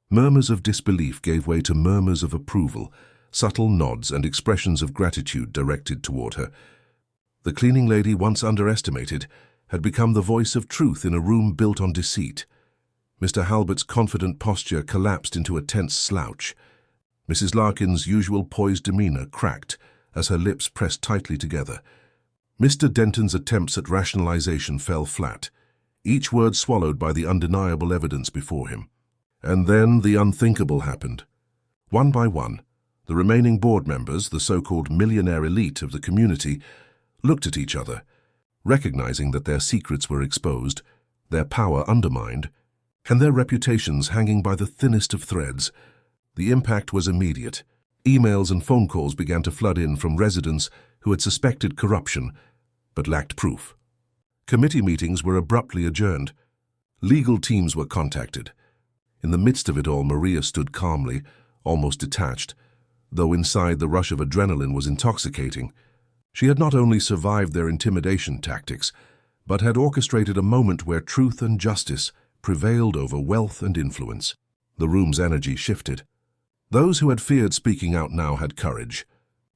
Speaker 1: Murmurs of disbelief gave way to murmurs of approval, subtle nods and expressions of gratitude directed toward her. The cleaning lady, once underestimated, had become the voice of truth in a room built on deceit. Mr. Halbert's confident posture collapsed into a tense slouch. Mrs. Larkins' usual poised demeanor cracked as her lips pressed tightly together. Mr. Denton's attempts at rationalization fell flat, each word swallowed by the undeniable evidence before him. And then the unthinkable happened. One by one, the remaining board members, the so-called millionaire elite of the community, looked at each other, recognizing that their secrets were exposed, their power undermined, and their reputations hanging by the thinnest of threads. The impact was immediate. Emails and phone calls began to flood in from residents who had suspected corruption, but lacked proof. Committee meetings were abruptly adjourned. Legal teams were contacted. In the midst of it all, Maria stood calmly, almost detached, though inside the rush of adrenaline was intoxicating. She had not only survived their intimidation tactics, but had orchestrated a moment where truth and justice prevailed over wealth and influence. The room's energy shifted. Those who had feared speaking out now had courage.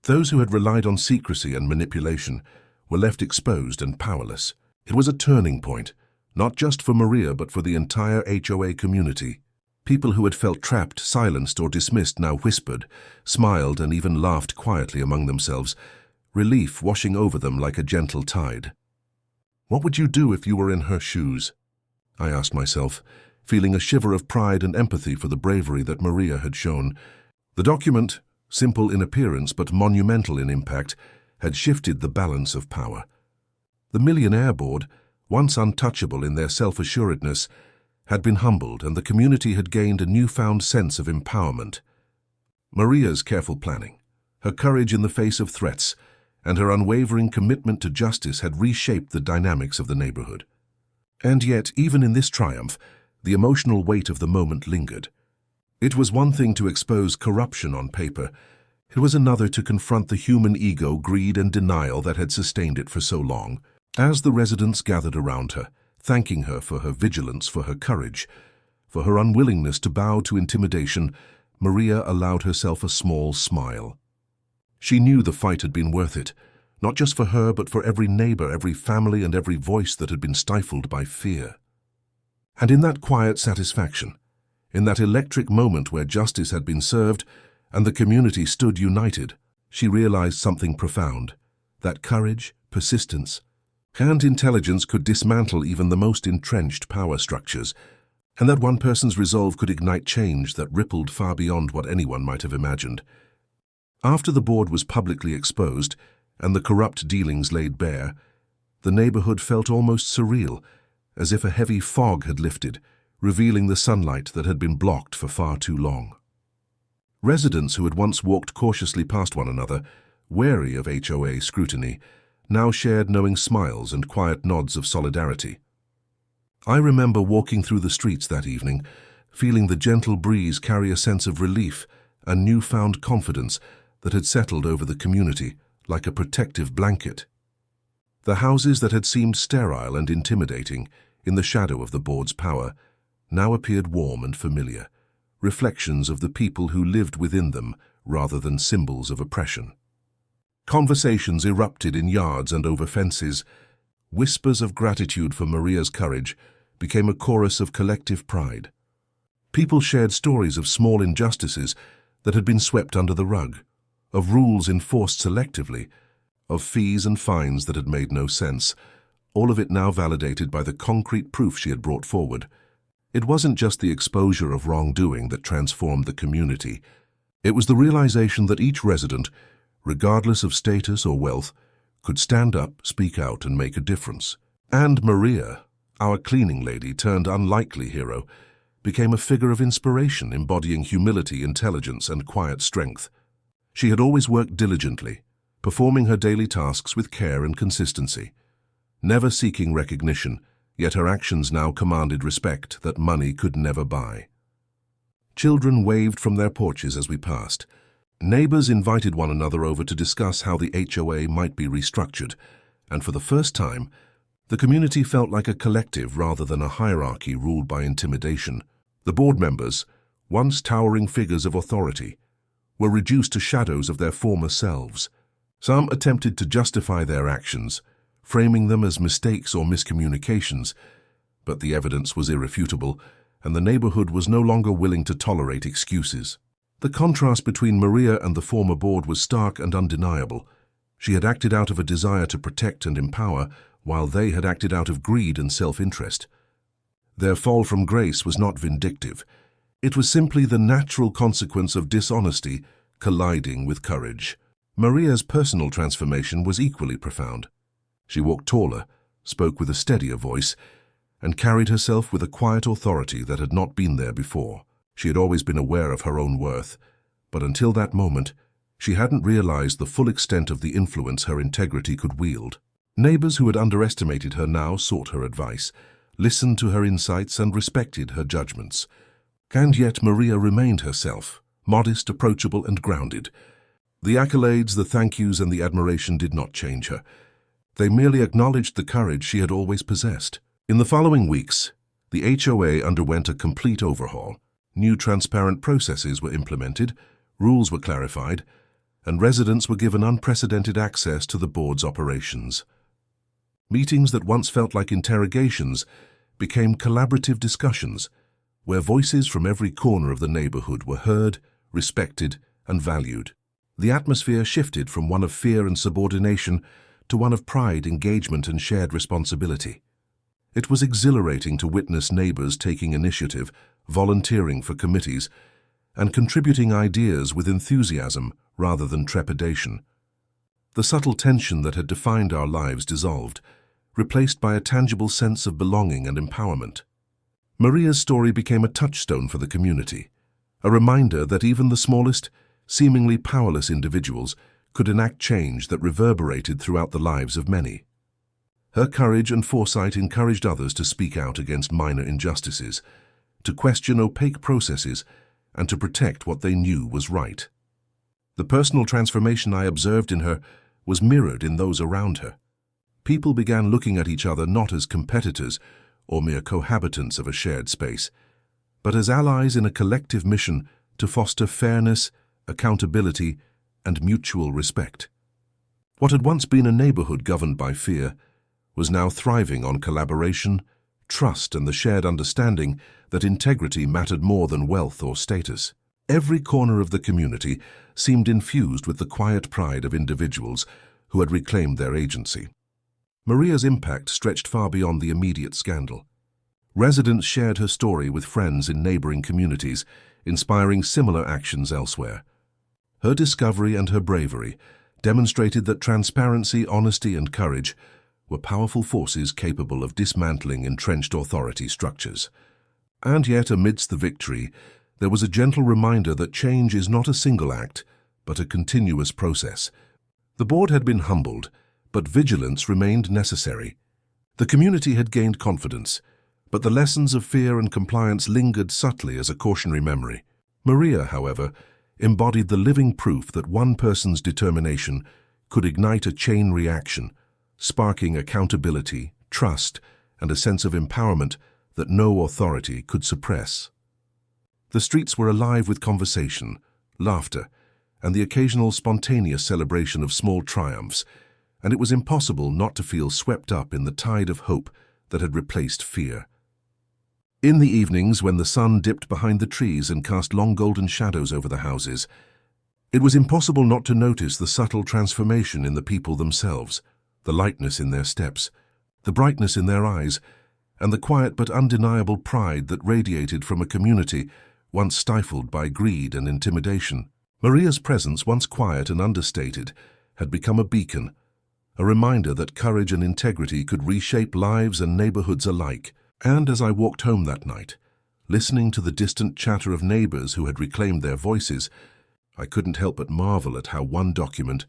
Speaker 1: Those who had relied on secrecy and manipulation were left exposed and powerless. It was a turning point, not just for Maria but for the entire HOA community. People who had felt trapped, silenced, or dismissed now whispered, smiled, and even laughed quietly among themselves, relief washing over them like a gentle tide. "What would you do if you were in her shoes?" I asked myself, feeling a shiver of pride and empathy for the bravery that Maria had shown. The document, simple in appearance but monumental in impact, had shifted the balance of power. The Millionaire board, once untouchable in their self-assuredness, had been humbled, and the community had gained a newfound sense of empowerment. Maria's careful planning, her courage in the face of threats, and her unwavering commitment to justice had reshaped the dynamics of the neighborhood. And yet, even in this triumph, the emotional weight of the moment lingered. It was one thing to expose corruption on paper. It was another to confront the human ego, greed, and denial that had sustained it for so long. As the residents gathered around her, thanking her for her vigilance, for her courage, for her unwillingness to bow to intimidation, Maria allowed herself a small smile. She knew the fight had been worth it, not just for her but for every neighbor, every family, and every voice that had been stifled by fear. And in that quiet satisfaction, in that electric moment where justice had been served and the community stood united, she realized something profound, that courage, persistence, and intelligence could dismantle even the most entrenched power structures, and that one person's resolve could ignite change that rippled far beyond what anyone might have imagined. After the board was publicly exposed and the corrupt dealings laid bare, the neighborhood felt almost surreal, as if a heavy fog had lifted, revealing the sunlight that had been blocked for far too long. Residents who had once walked cautiously past one another, wary of HOA scrutiny, now shared knowing smiles and quiet nods of solidarity. I remember walking through the streets that evening, feeling the gentle breeze carry a sense of relief and newfound confidence that had settled over the community like a protective blanket. The houses that had seemed sterile and intimidating in the shadow of the board's power now appeared warm and familiar, reflections of the people who lived within them rather than symbols of oppression. Conversations erupted in yards and over fences. Whispers of gratitude for Maria's courage became a chorus of collective pride. People shared stories of small injustices that had been swept under the rug, of rules enforced selectively, of fees and fines that had made no sense, all of it now validated by the concrete proof she had brought forward. It wasn't just the exposure of wrongdoing that transformed the community. It was the realization that each resident, regardless of status or wealth, could stand up, speak out, and make a difference. And Maria, our cleaning lady turned unlikely hero, became a figure of inspiration embodying humility, intelligence, and quiet strength. She had always worked diligently, performing her daily tasks with care and consistency, never seeking recognition, yet her actions now commanded respect that money could never buy. Children waved from their porches as we passed. Neighbors invited one another over to discuss how the HOA might be restructured, and for the first time, the community felt like a collective rather than a hierarchy ruled by intimidation. The board members, once towering figures of authority, were reduced to shadows of their former selves. Some attempted to justify their actions, framing them as mistakes or miscommunications, but the evidence was irrefutable, and the neighborhood was no longer willing to tolerate excuses. The contrast between Maria and the former board was stark and undeniable. She had acted out of a desire to protect and empower, while they had acted out of greed and self-interest. Their fall from grace was not vindictive. It was simply the natural consequence of dishonesty colliding with courage. Maria's personal transformation was equally profound. She walked taller, spoke with a steadier voice, and carried herself with a quiet authority that had not been there before. She had always been aware of her own worth, but until that moment, she hadn't realized the full extent of the influence her integrity could wield. Neighbors who had underestimated her now sought her advice, listened to her insights, and respected her judgments. And yet Maria remained herself, modest, approachable, and grounded. The accolades, the thank yous, and the admiration did not change her. They merely acknowledged the courage she had always possessed. In the following weeks, the HOA underwent a complete overhaul. New transparent processes were implemented, rules were clarified, and residents were given unprecedented access to the board's operations. Meetings that once felt like interrogations became collaborative discussions, where voices from every corner of the neighborhood were heard, respected, and valued. The atmosphere shifted from one of fear and subordination to one of pride, engagement, and shared responsibility. It was exhilarating to witness neighbors taking initiative, volunteering for committees, and contributing ideas with enthusiasm rather than trepidation. The subtle tension that had defined our lives dissolved, replaced by a tangible sense of belonging and empowerment. Maria's story became a touchstone for the community, a reminder that even the smallest, seemingly powerless individuals could enact change that reverberated throughout the lives of many. Her courage and foresight encouraged others to speak out against minor injustices, to question opaque processes, and to protect what they knew was right. The personal transformation I observed in her was mirrored in those around her. People began looking at each other not as competitors or mere cohabitants of a shared space, but as allies in a collective mission to foster fairness, accountability, and mutual respect. What had once been a neighborhood governed by fear was now thriving on collaboration, trust, and the shared understanding that integrity mattered more than wealth or status. Every corner of the community seemed infused with the quiet pride of individuals who had reclaimed their agency. Maria's impact stretched far beyond the immediate scandal. Residents shared her story with friends in neighboring communities, inspiring similar actions elsewhere. Her discovery and her bravery demonstrated that transparency, honesty, and courage were powerful forces capable of dismantling entrenched authority structures. And yet, amidst the victory, there was a gentle reminder that change is not a single act, but a continuous process. The board had been humbled, but vigilance remained necessary. The community had gained confidence, but the lessons of fear and compliance lingered subtly as a cautionary memory. Maria, however, embodied the living proof that one person's determination could ignite a chain reaction, sparking accountability, trust, and a sense of empowerment that no authority could suppress. The streets were alive with conversation, laughter, and the occasional spontaneous celebration of small triumphs, and it was impossible not to feel swept up in the tide of hope that had replaced fear. In the evenings, when the sun dipped behind the trees and cast long golden shadows over the houses, it was impossible not to notice the subtle transformation in the people themselves, the lightness in their steps, the brightness in their eyes, and the quiet but undeniable pride that radiated from a community once stifled by greed and intimidation. Maria's presence, once quiet and understated, had become a beacon, a reminder that courage and integrity could reshape lives and neighborhoods alike. And as I walked home that night, listening to the distant chatter of neighbors who had reclaimed their voices, I couldn't help but marvel at how one document,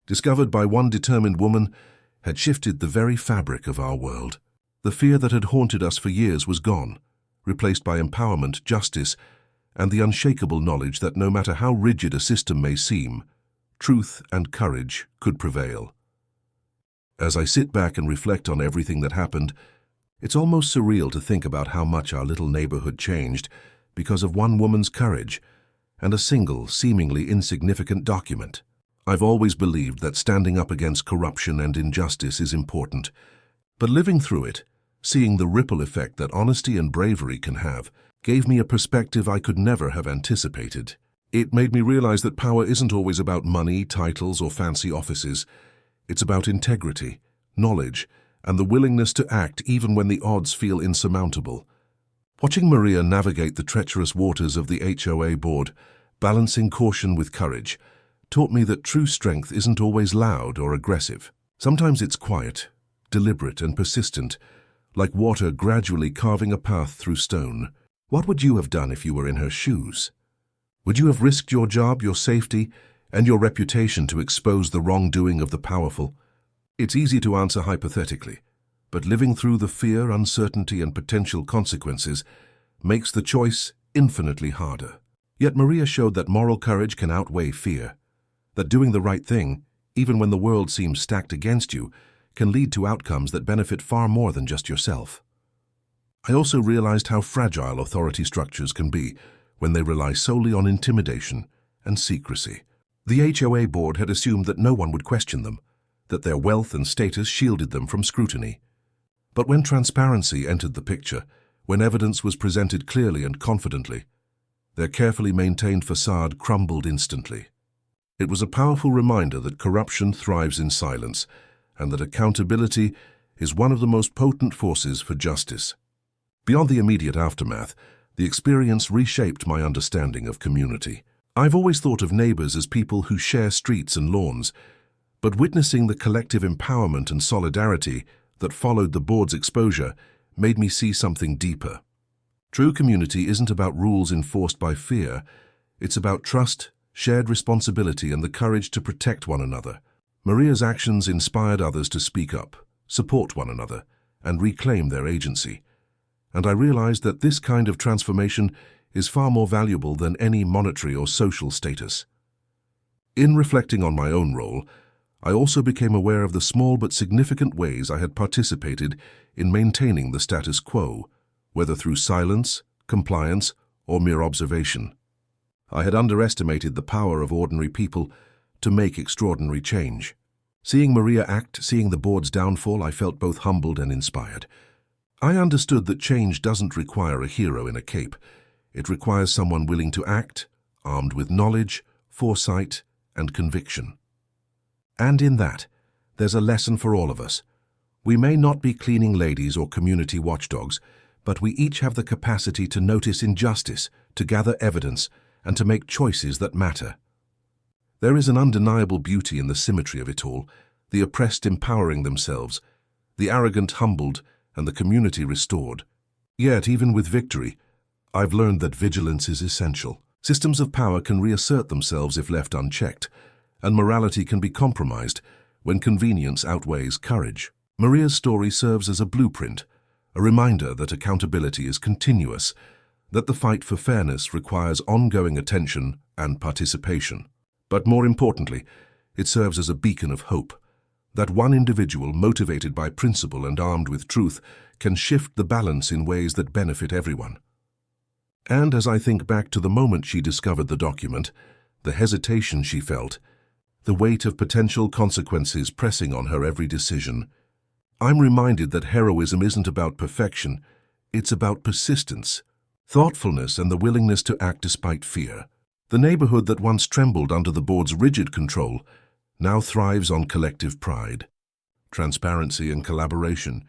Speaker 1: discovered by one determined woman, had shifted the very fabric of our world. The fear that had haunted us for years was gone, replaced by empowerment, justice, and the unshakable knowledge that no matter how rigid a system may seem, truth and courage could prevail. As I sit back and reflect on everything that happened, it's almost surreal to think about how much our little neighborhood changed because of one woman's courage and a single, seemingly insignificant document. I've always believed that standing up against corruption and injustice is important, but living through it, seeing the ripple effect that honesty and bravery can have, gave me a perspective I could never have anticipated. It made me realize that power isn't always about money, titles, or fancy offices. It's about integrity, knowledge, and the willingness to act even when the odds feel insurmountable. Watching Maria navigate the treacherous waters of the HOA board, balancing caution with courage, taught me that true strength isn't always loud or aggressive. Sometimes it's quiet, deliberate, and persistent, like water gradually carving a path through stone. What would you have done if you were in her shoes? Would you have risked your job, your safety, and your reputation to expose the wrongdoing of the powerful? It's easy to answer hypothetically, but living through the fear, uncertainty, and potential consequences makes the choice infinitely harder. Yet Maria showed that moral courage can outweigh fear, that doing the right thing, even when the world seems stacked against you, can lead to outcomes that benefit far more than just yourself. I also realized how fragile authority structures can be when they rely solely on intimidation and secrecy. The HOA board had assumed that no one would question them, that their wealth and status shielded them from scrutiny. But when transparency entered the picture, when evidence was presented clearly and confidently, their carefully maintained facade crumbled instantly. It was a powerful reminder that corruption thrives in silence, and that accountability is one of the most potent forces for justice. Beyond the immediate aftermath, The experience reshaped my understanding of community. I've always thought of neighbors as people who share streets and lawns, but witnessing the collective empowerment and solidarity that followed the board's exposure made me see something deeper. True community isn't about rules enforced by fear. It's about trust, shared responsibility, and the courage to protect one another. Maria's actions inspired others to speak up, support one another, and reclaim their agency. And I realized that this kind of transformation is far more valuable than any monetary or social status. In reflecting on my own role, I also became aware of the small but significant ways I had participated in maintaining the status quo, whether through silence, compliance, or mere observation. I had underestimated the power of ordinary people to make extraordinary change. Seeing Maria act, seeing the board's downfall, I felt both humbled and inspired. I understood that change doesn't require a hero in a cape. It requires someone willing to act, armed with knowledge, foresight, and conviction. And in that, there's a lesson for all of us. We may not be cleaning ladies or community watchdogs, but we each have the capacity to notice injustice, to gather evidence, and to make choices that matter. There is an undeniable beauty in the symmetry of it all, the oppressed empowering themselves, the arrogant humbled, and the community restored. Yet, even with victory, I've learned that vigilance is essential. Systems of power can reassert themselves if left unchecked, and morality can be compromised when convenience outweighs courage. Maria's story serves as a blueprint, a reminder that accountability is continuous, that the fight for fairness requires ongoing attention and participation. But more importantly, it serves as a beacon of hope, that one individual motivated by principle and armed with truth can shift the balance in ways that benefit everyone. And as I think back to the moment she discovered the document, the hesitation she felt, the weight of potential consequences pressing on her every decision, I'm reminded that heroism isn't about perfection, it's about persistence, thoughtfulness, and the willingness to act despite fear. The neighborhood that once trembled under the board's rigid control now thrives on collective pride, transparency, and collaboration.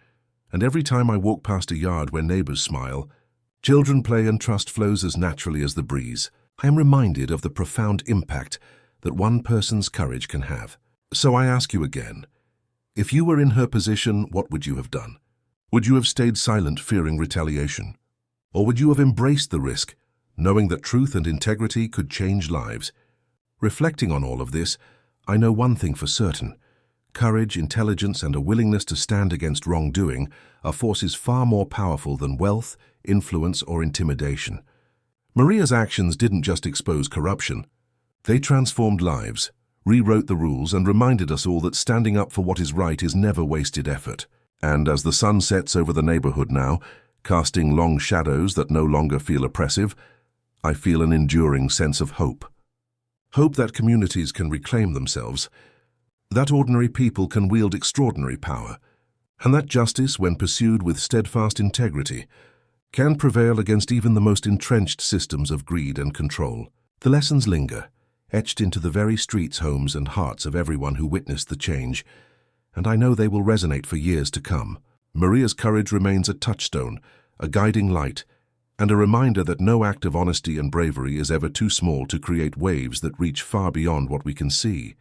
Speaker 1: And every time I walk past a yard where neighbors smile, children play, and trust flows as naturally as the breeze, I am reminded of the profound impact that one person's courage can have. So I ask you again, if you were in her position, what would you have done? Would you have stayed silent, fearing retaliation? Or would you have embraced the risk, knowing that truth and integrity could change lives? Reflecting on all of this, I know one thing for certain. Courage, intelligence, and a willingness to stand against wrongdoing are forces far more powerful than wealth, influence, or intimidation. Maria's actions didn't just expose corruption. They transformed lives, rewrote the rules, and reminded us all that standing up for what is right is never wasted effort. And as the sun sets over the neighborhood now, casting long shadows that no longer feel oppressive, I feel an enduring sense of hope. Hope that communities can reclaim themselves, that ordinary people can wield extraordinary power, and that justice, when pursued with steadfast integrity, can prevail against even the most entrenched systems of greed and control. The lessons linger, etched into the very streets, homes, and hearts of everyone who witnessed the change, and I know they will resonate for years to come. Maria's courage remains a touchstone, a guiding light, and a reminder that no act of honesty and bravery is ever too small to create waves that reach far beyond what we can see.